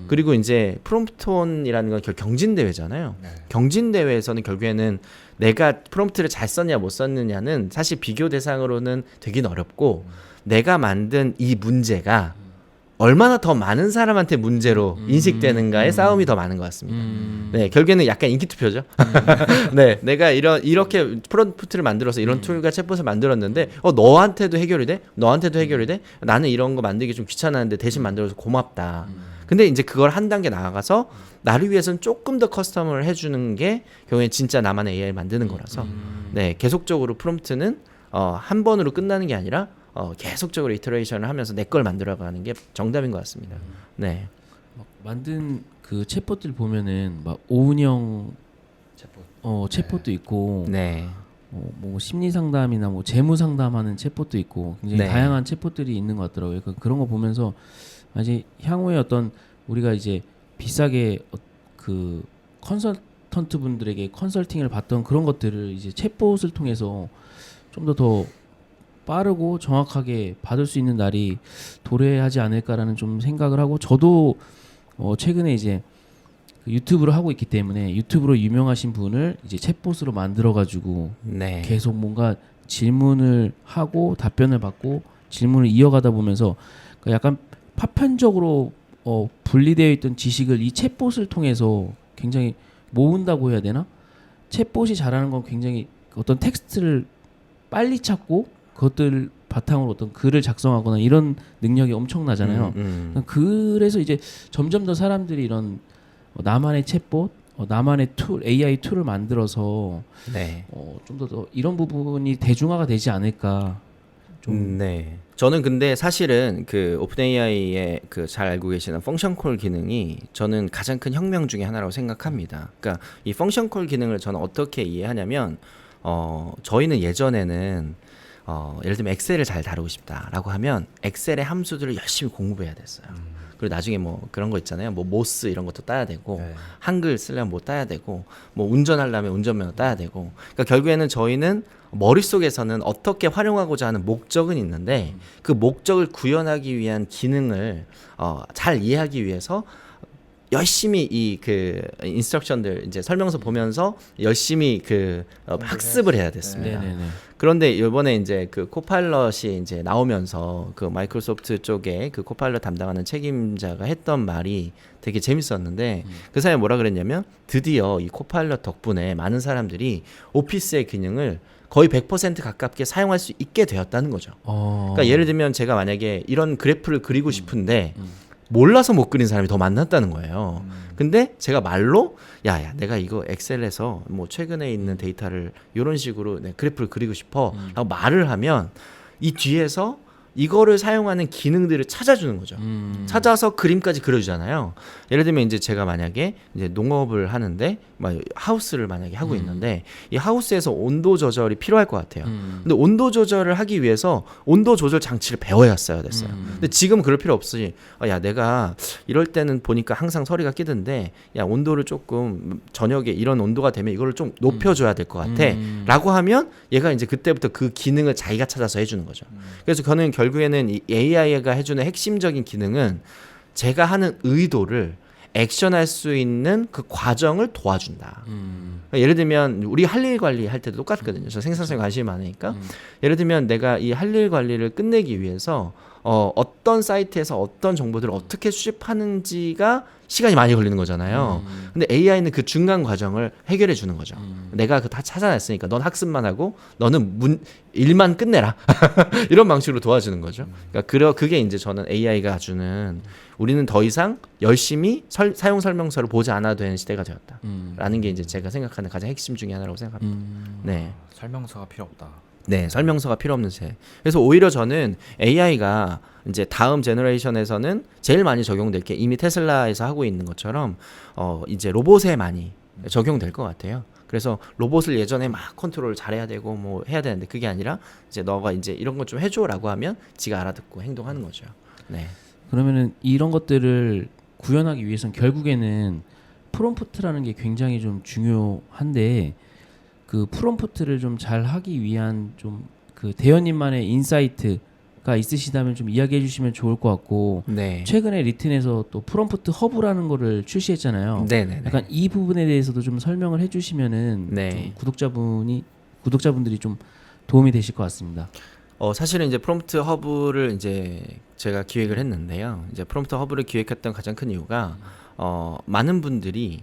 그리고 이제 프롬프트온이라는 건 경진대회잖아요. 경진대회에서는 결국에는 내가 프롬프트를 잘 썼냐 못 썼느냐는 사실 비교 대상으로는 되긴 어렵고 내가 만든 이 문제가 얼마나 더 많은 사람한테 문제로 인식되는가의 싸움이 더 많은 것 같습니다. 네, 결국에는 약간 인기 투표죠. 네, 내가 이렇게 프롬프트를 만들어서 이런 툴과 챗봇을 만들었는데 너한테도 해결이 돼? 너한테도 해결이 돼? 나는 이런 거 만들기 좀 귀찮았는데 대신 만들어서 고맙다. 근데 이제 그걸 한 단계 나아가서 나를 위해서는 조금 더 커스텀을 해주는 게 결국엔 진짜 나만의 AI를 만드는 거라서 네, 계속적으로 프롬프트는 한 번으로 끝나는 게 아니라 계속적으로 이터레이션을 하면서 내 걸 만들어가는 게 정답인 것 같습니다. 네. 막 만든 그 챗봇들 보면은 막 오은영 챗봇도 있고 네. 뭐 심리 상담이나 뭐 재무 상담하는 챗봇도 있고 굉장히 네. 다양한 챗봇들이 있는 것 같더라고요. 그런 거 보면서 이제 향후에 어떤 우리가 이제 비싸게 그 컨설턴트 분들에게 컨설팅을 받던 그런 것들을 이제 챗봇을 통해서 좀 더 빠르고 정확하게 받을 수 있는 날이 도래하지 않을까라는 좀 생각을 하고 저도 최근에 이제 그 유튜브를 하고 있기 때문에 유튜브로 유명하신 분을 이제 챗봇으로 만들어 가지고 네. 계속 뭔가 질문을 하고 답변을 받고 질문을 이어가다 보면서 그 약간 파편적으로 분리되어 있던 지식을 이 챗봇을 통해서 굉장히 모은다고 해야 되나? 챗봇이 잘하는 건 굉장히 어떤 텍스트를 빨리 찾고 그것들 바탕으로 어떤 글을 작성하거나 이런 능력이 엄청나잖아요. 그래서 이제 점점 더 사람들이 이런 나만의 챗봇, 나만의 툴, AI 툴을 만들어서 네. 좀 더 이런 부분이 대중화가 되지 않을까. 좀 네. 저는 근데 사실은 그 오픈 AI의 그 잘 알고 계시는 펑션 콜 기능이 저는 가장 큰 혁명 중에 하나라고 생각합니다. 그러니까 이 펑션 콜 기능을 저는 어떻게 이해하냐면 저희는 예전에는 예를 들면 엑셀을 잘 다루고 싶다라고 하면 엑셀의 함수들을 열심히 공부해야 됐어요. 그리고 나중에 뭐 그런 거 있잖아요. 뭐 모스 이런 것도 따야 되고 네. 한글 쓰려면 뭐 따야 되고 뭐 운전하려면 운전면허 따야 되고. 그러니까 결국에는 저희는 머릿속에서는 어떻게 활용하고자 하는 목적은 있는데 그 목적을 구현하기 위한 기능을 잘 이해하기 위해서 열심히 이 그 인스트럭션들 이제 설명서 보면서 열심히 그 학습을 해야 됐습니다. 네네네. 그런데 이번에 이제 그 코파일럿이 이제 나오면서 그 마이크로소프트 쪽에 그 코파일럿 담당하는 책임자가 했던 말이 되게 재밌었는데 그 사람이 뭐라 그랬냐면 드디어 이 코파일럿 덕분에 많은 사람들이 오피스의 기능을 거의 100% 가깝게 사용할 수 있게 되었다는 거죠. 그러니까 예를 들면 제가 만약에 이런 그래프를 그리고 싶은데 몰라서 못 그린 사람이 더 많았다는 거예요. 근데 제가 말로 야 내가 이거 엑셀에서 뭐 최근에 있는 데이터를 이런 식으로 내 그래프를 그리고 싶어 라고 말을 하면 이 뒤에서 이거를 사용하는 기능들을 찾아주는 거죠. 찾아서 그림까지 그려주잖아요. 예를 들면 이제 제가 만약에 이제 농업을 하는데 막 하우스를 만약에 하고 있는데 이 하우스에서 온도 조절이 필요할 것 같아요. 근데 온도 조절을 하기 위해서 온도 조절 장치를 배워야어야 됐어요. 근데 지금 그럴 필요 없이 야 내가 이럴 때는 보니까 항상 서리가 끼던데 야 온도를 조금 저녁에 이런 온도가 되면 이거를 좀 높여줘야 될 것 같아 라고 하면 얘가 이제 그때부터 그 기능을 자기가 찾아서 해주는 거죠. 그래서 저는 결국에는 이 AI가 해주는 핵심적인 기능은 제가 하는 의도를 액션할 수 있는 그 과정을 도와준다. 그러니까 예를 들면 우리 할 일 관리할 때도 똑같거든요. 저 생산성에 관심이 많으니까. 예를 들면 내가 이 할 일 관리를 끝내기 위해서 어떤 사이트에서 어떤 정보들을 어떻게 수집하는지가 시간이 많이 걸리는 거잖아요. 근데 AI는 그 중간 과정을 해결해 주는 거죠. 내가 그 다 찾아냈으니까 넌 학습만 하고 너는 일만 끝내라. 이런 방식으로 도와주는 거죠. 그러니까 그게 이제 저는 AI가 주는 우리는 더 이상 열심히 사용 설명서를 보지 않아도 되는 시대가 되었다라는 게 이제 제가 생각하는 가장 핵심 중에 하나라고 생각합니다. 네. 설명서가 필요 없다. 네, 설명서가 필요 없는 세. 그래서 오히려 저는 AI가 이제 다음 제너레이션에서는 제일 많이 적용될 게 이미 테슬라에서 하고 있는 것처럼 이제 로봇에 많이 적용될 것 같아요. 그래서 로봇을 예전에 막 컨트롤 잘해야 되고 뭐 해야 되는데 그게 아니라 이제 너가 이제 이런 것 좀 해줘라고 하면 지가 알아듣고 행동하는 거죠. 네. 그러면은 이런 것들을 구현하기 위해서는 결국에는 프롬프트라는 게 굉장히 좀 중요한데 그 프롬프트를 좀 잘 하기 위한 좀 그 대현님만의 인사이트가 있으시다면 좀 이야기해 주시면 좋을 것 같고 네. 최근에 리튼에서 또 프롬프트 허브라는 거를 출시했잖아요. 네네. 약간 이 부분에 대해서도 좀 설명을 해주시면은 네. 좀 구독자분들이 좀 도움이 되실 것 같습니다. 사실은 이제 프롬프트 허브를 이제 제가 기획을 했는데요. 이제 프롬프트 허브를 기획했던 가장 큰 이유가 많은 분들이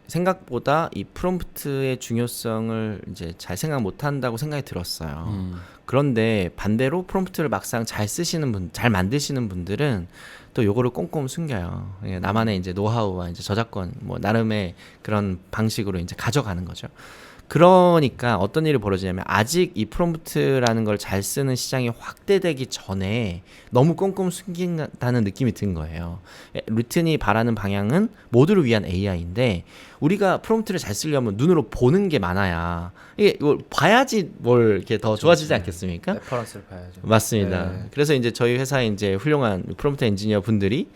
생각보다 이 프롬프트의 중요성을 이제 잘 생각 못 한다고 생각이 들었어요. 그런데 반대로 프롬프트를 막상 잘 쓰시는 분, 잘 만드시는 분들은 또 요거를 꼼꼼 숨겨요. 나만의 이제 노하우와 이제 저작권, 뭐 나름의 그런 방식으로 이제 가져가는 거죠. 그러니까 어떤 일이 벌어지냐면 아직 이 프롬프트라는 걸 잘 쓰는 시장이 확대되기 전에 너무 꼼꼼 숨긴다는 느낌이 든 거예요. 리튼이 바라는 방향은 모두를 위한 AI인데 우리가 프롬프트를 잘 쓰려면 눈으로 보는 게 많아야 이게 이걸 봐야지 뭘 이렇게 더 좋아지지 않겠습니까? 레퍼런스를 봐야죠. 맞습니다. 네. 그래서 이제 저희 회사에 이제 훌륭한 프롬프트 엔지니어 분들이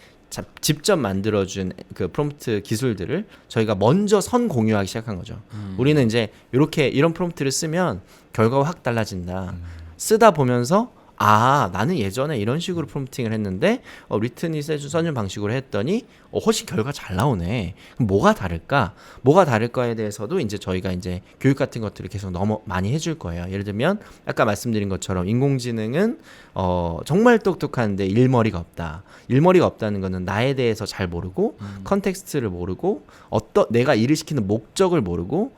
직접 만들어준 그 프롬프트 기술들을 저희가 먼저 선 공유하기 시작한 거죠. 우리는 이제 이런 프롬프트를 쓰면 결과가 확 달라진다. 쓰다 보면서 나는 예전에 이런 식으로 프롬프팅을 했는데 리튼이 써준 방식으로 했더니 훨씬 결과 잘 나오네. 그럼 뭐가 다를까에 대해서도 이제 저희가 이제 교육 같은 것들을 계속 너무 많이 해줄 거예요. 예를 들면 아까 말씀드린 것처럼 인공지능은 정말 똑똑한데 일머리가 없다. 일머리가 없다는 거는 나에 대해서 잘 모르고 컨텍스트를 모르고 내가 일을 시키는 목적을 모르고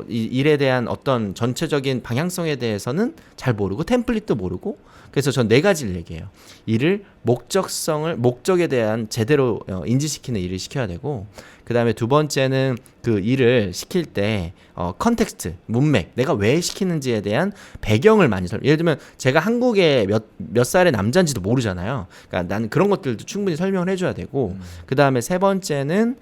이 일에 대한 어떤 전체적인 방향성에 대해서는 잘 모르고 템플릿도 모르고 그래서 전 네 가지를 얘기해요. 일을 목적에 대한 제대로 인지시키는 일을 시켜야 되고 그 다음에 두 번째는 그 일을 시킬 때 컨텍스트, 문맥, 내가 왜 시키는지에 대한 배경을 많이 예를 들면 제가 한국의 몇 살의 남자인지도 모르잖아요. 그러니까 나는 그런 것들도 충분히 설명을 해줘야 되고 그 다음에 세 번째는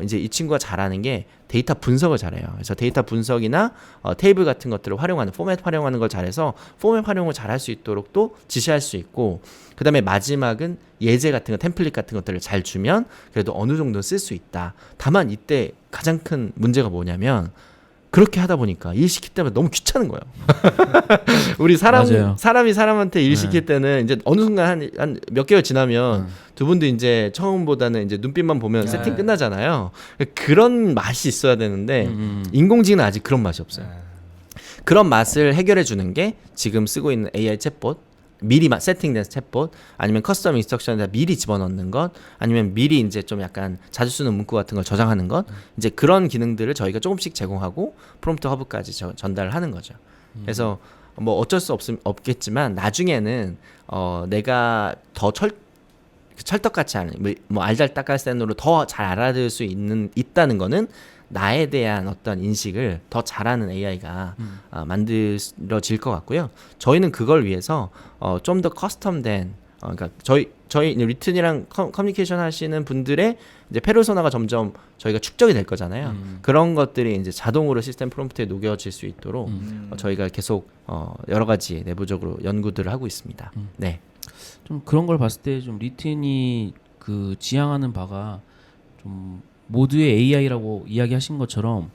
이제 이 친구가 잘하는 게 데이터 분석을 잘해요. 그래서 데이터 분석이나 테이블 같은 것들을 활용하는 포맷 활용하는 걸 잘해서 포맷 활용을 잘할 수 있도록 또 지시할 수 있고 그다음에 마지막은 예제 같은 거 템플릿 같은 것들을 잘 주면 그래도 어느 정도 쓸 수 있다. 다만 이때 가장 큰 문제가 뭐냐면 그렇게 하다 보니까 일 시킬 때마다 너무 귀찮은 거예요. 우리 맞아요. 사람이 사람한테 일 시킬 때는 이제 어느 순간 한 몇 개월 지나면 두 분도 이제 처음보다는 이제 눈빛만 보면 네. 세팅 끝나잖아요. 그런 맛이 있어야 되는데 인공지능은 아직 그런 맛이 없어요. 그런 맛을 해결해 주는 게 지금 쓰고 있는 AI 챗봇 미리 세팅된 챗봇 아니면 커스텀 인스트럭션에다 미리 집어넣는 것 아니면 미리 이제 좀 약간 자주 쓰는 문구 같은 걸 저장하는 것 이제 그런 기능들을 저희가 조금씩 제공하고 프롬프트 허브까지 전달을 하는 거죠. 그래서 뭐 어쩔 수 없겠지만 나중에는 내가 더 찰떡같이 하는 뭐 알잘딱갈센으로 더 잘 알아들을 수 있다는 거는 나에 대한 어떤 인식을 더 잘하는 AI가 만들어질 것 같고요. 저희는 그걸 위해서 좀 더 커스텀된 그러니까 저희 리튼이랑 커뮤니케이션 하시는 분들의 이제 페르소나가 점점 저희가 축적이 될 거잖아요. 그런 것들이 이제 자동으로 시스템 프롬프트에 녹여질 수 있도록 저희가 계속 여러 가지 내부적으로 연구들을 하고 있습니다. 네. 좀 그런 걸 봤을 때 좀 리튼이 그 지향하는 바가 좀 모두의 AI라고 이야기하신 것처럼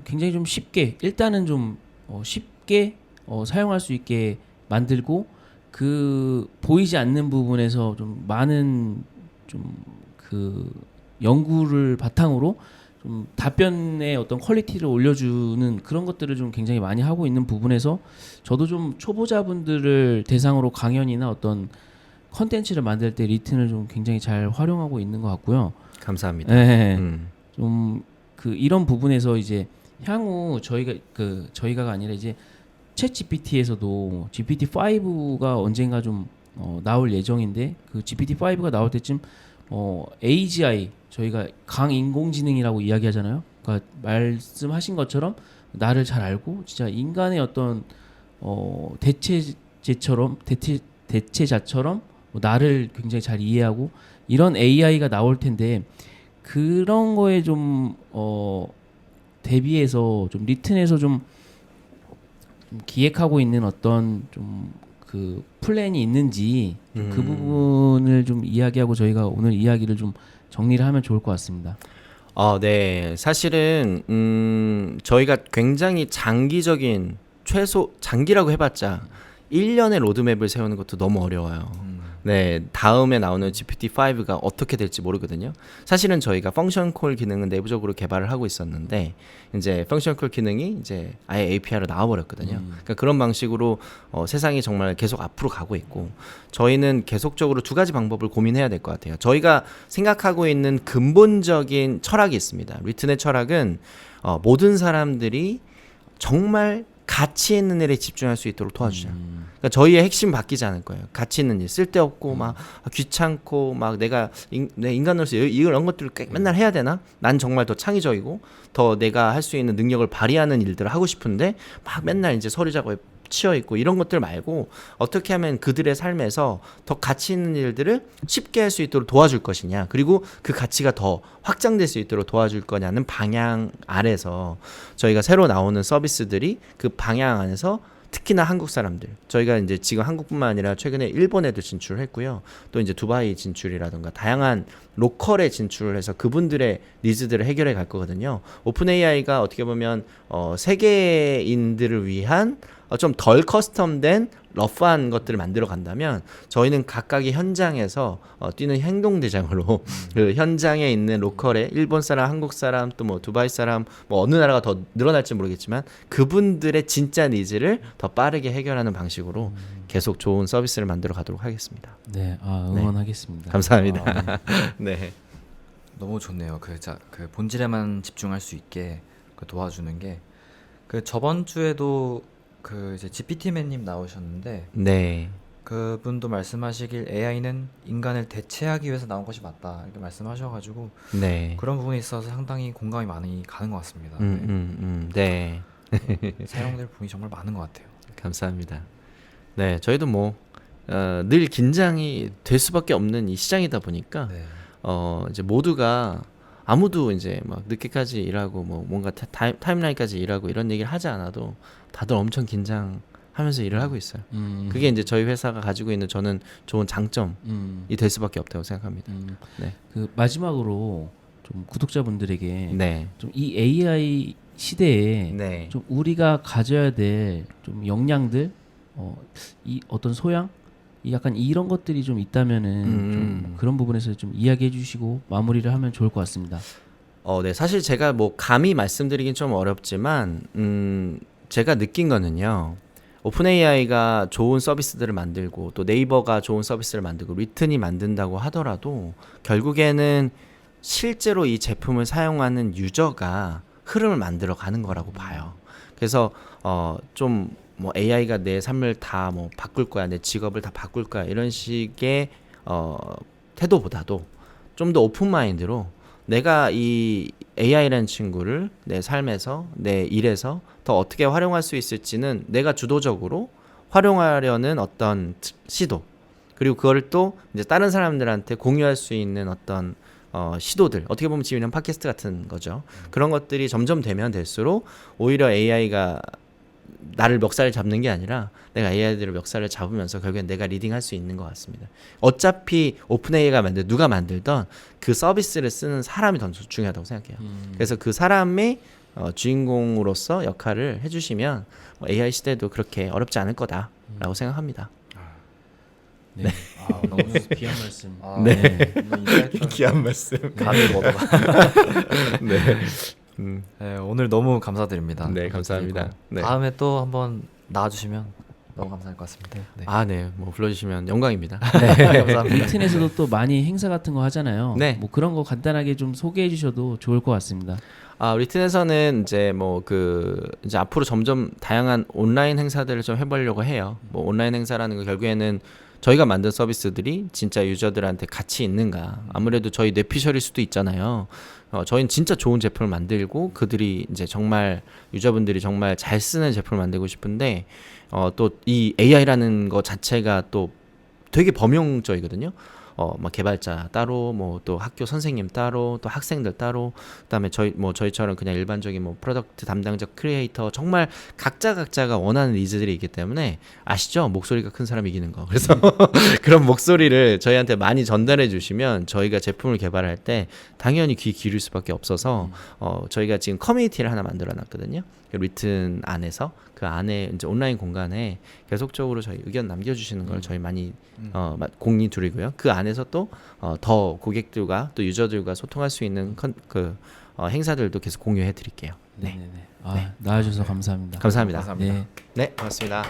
굉장히 좀 쉽게 일단은 좀 쉽게 사용할 수 있게 만들고 그 보이지 않는 부분에서 좀 많은 좀 그 연구를 바탕으로 좀 답변의 어떤 퀄리티를 올려주는 그런 것들을 좀 굉장히 많이 하고 있는 부분에서 저도 좀 초보자분들을 대상으로 강연이나 어떤 컨텐츠를 만들 때 리튼을 좀 굉장히 잘 활용하고 있는 것 같고요. 감사합니다. 네, 좀 그 이런 부분에서 이제 향후 저희가가 아니라 이제 챗 GPT에서도 GPT-5가 언젠가 좀 나올 예정인데 그 GPT-5가 나올 때쯤 AGI 저희가 강인공지능이라고 이야기하잖아요. 그러니까 말씀하신 것처럼 나를 잘 알고 진짜 인간의 어떤 대체자처럼 나를 굉장히 잘 이해하고 이런 AI가 나올 텐데 그런 거에 좀 대비해서 좀 리튼에서 좀 기획하고 있는 어떤 좀 그 플랜이 있는지 그 부분을 좀 이야기하고 저희가 오늘 이야기를 좀 정리를 하면 좋을 것 같습니다. 네. 사실은 저희가 굉장히 장기적인 장기라고 해봤자 1년의 로드맵을 세우는 것도 너무 어려워요. 네, 다음에 나오는 GPT-5가 어떻게 될지 모르거든요. 사실은 저희가 펑션 콜 기능은 내부적으로 개발을 하고 있었는데 이제 펑션 콜 기능이 이제 아예 API로 나와버렸거든요. 그러니까 그런 방식으로 세상이 정말 계속 앞으로 가고 있고 저희는 계속적으로 두 가지 방법을 고민해야 될 것 같아요. 저희가 생각하고 있는 근본적인 철학이 있습니다. 리튼의 철학은 모든 사람들이 정말 가치 있는 일에 집중할 수 있도록 도와주자. 그러니까 저희의 핵심 바뀌지 않을 거예요. 가치 있는 일, 쓸데없고 막 귀찮고 막 내 인간으로서 이런 것들을 맨날 해야 되나? 난 정말 더 창의적이고 더 내가 할 수 있는 능력을 발휘하는 일들을 하고 싶은데 막 맨날 이제 서류 작업에 치여 있고 이런 것들 말고 어떻게 하면 그들의 삶에서 더 가치 있는 일들을 쉽게 할 수 있도록 도와줄 것이냐 그리고 그 가치가 더 확장될 수 있도록 도와줄 거냐는 방향 아래서 저희가 새로 나오는 서비스들이 그 방향 안에서 특히나 한국 사람들 저희가 이제 지금 한국뿐만 아니라 최근에 일본에도 진출했고요 또 이제 두바이 진출이라든가 다양한 로컬에 진출을 해서 그분들의 니즈들을 해결해 갈 거거든요. 오픈 AI가 어떻게 보면 세계인들을 위한 좀 덜 커스텀된 러프한 것들을 만들어 간다면 저희는 각각의 현장에서 뛰는 행동대장으로 그 현장에 있는 로컬의 일본 사람, 한국 사람, 또 뭐 두바이 사람, 뭐 어느 나라가 더 늘어날지 모르겠지만 그분들의 진짜 니즈를 더 빠르게 해결하는 방식으로 계속 좋은 서비스를 만들어 가도록 하겠습니다. 네, 응원하겠습니다. 감사합니다. 네. 너무 좋네요. 그 본질에만 집중할 수 있게 도와주는 게 그 저번 주에도 그 이제 GPT맨님 나오셨는데 네. 그분도 말씀하시길 AI는 인간을 대체하기 위해서 나온 것이 맞다 이렇게 말씀하셔가지고 네. 그런 부분에 있어서 상당히 공감이 많이 가는 것 같습니다. 네. 사용될 부분이 정말 많은 것 같아요. 감사합니다. 네, 저희도 뭐 늘 긴장이 될 수밖에 없는 이 시장이다 보니까 네. 이제 모두가 아무도 이제 막 늦게까지 일하고 뭐 뭔가 타임라인까지 일하고 이런 얘기를 하지 않아도 다들 엄청 긴장하면서 일을 하고 있어요. 그게 이제 저희 회사가 가지고 있는 저는 좋은 장점이 될 수밖에 없다고 생각합니다. 네. 그 마지막으로 좀 구독자분들에게 네. 좀 이 AI 시대에 네. 좀 우리가 가져야 될 좀 역량들, 이 어떤 소양, 이 약간 이런 것들이 좀 있다면은 좀 그런 부분에서 좀 이야기해 주시고 마무리를 하면 좋을 것 같습니다. 네. 사실 제가 뭐 감히 말씀드리긴 좀 어렵지만 제가 느낀 거는요. 오픈 AI가 좋은 서비스들을 만들고 또 네이버가 좋은 서비스를 만들고 리튼이 만든다고 하더라도 결국에는 실제로 이 제품을 사용하는 유저가 흐름을 만들어 가는 거라고 봐요. 그래서 좀 뭐 AI가 내 삶을 다 뭐 바꿀 거야, 내 직업을 다 바꿀 거야 이런 식의 태도보다도 좀 더 오픈 마인드로 내가 이 AI라는 친구를 내 삶에서 내 일에서 더 어떻게 활용할 수 있을지는 내가 주도적으로 활용하려는 어떤 시도, 그리고 그거를 또 이제 다른 사람들한테 공유할 수 있는 어떤 시도들, 어떻게 보면 지금 이런 팟캐스트 같은 거죠. 그런 것들이 점점 되면 될수록 오히려 AI가 나를 멱살을 잡는 게 아니라 내가 AI들을 멱살을 잡으면서 결국엔 내가 리딩할 수 있는 것 같습니다. 어차피 오픈 AI가 누가 만들던 그 서비스를 쓰는 사람이 더 중요하다고 생각해요. 그래서 그 사람의 주인공으로서 역할을 해주시면 AI 시대도 그렇게 어렵지 않을 거다라고 생각합니다. 네. 아, 너무 귀한 말씀. 네. 인사이트 귀한 말씀. 감을 먹어. 네. 네, 오늘 너무 감사드립니다. 네, 감사합니다. 그리고 네. 다음에 또 한번 나와주시면 너무 감사할 것 같습니다. 네. 아, 네. 뭐 불러주시면 영광입니다. 감사합니다. 리튼에서도 또 많이 행사 같은 거 하잖아요. 네. 뭐 그런 거 간단하게 좀 소개해 주셔도 좋을 것 같습니다. 리튼에서는 이제 뭐 이제 앞으로 점점 다양한 온라인 행사들을 좀 해보려고 해요. 뭐 온라인 행사라는 거 결국에는 저희가 만든 서비스들이 진짜 유저들한테 가치 있는가. 아무래도 저희 뇌피셜일 수도 있잖아요. 저희는 진짜 좋은 제품을 만들고 그들이 이제 정말 유저분들이 정말 잘 쓰는 제품을 만들고 싶은데 또 이 AI라는 거 자체가 또 되게 범용적이거든요. 막 개발자 따로, 뭐 또 학교 선생님 따로, 또 학생들 따로, 그다음에 저희처럼 그냥 일반적인 뭐 프로덕트 담당자, 크리에이터, 정말 각자가 원하는 니즈들이 있기 때문에 아시죠? 목소리가 큰 사람이 이기는 거. 그래서 그런 목소리를 저희한테 많이 전달해 주시면 저희가 제품을 개발할 때 당연히 귀 기울일 수밖에 없어서 저희가 지금 커뮤니티를 하나 만들어 놨거든요. 리튼 안에서 그 안에 이제 온라인 공간에 계속적으로 저희 의견 남겨주시는 걸 저희 많이 공리 두리고요. 그 안에서 또 더 고객들과 또 유저들과 소통할 수 있는 행사들도 계속 공유해 드릴게요. 네. 나와주셔서 감사합니다. 감사합니다. 감사합니다. 네. 네, 고맙습니다.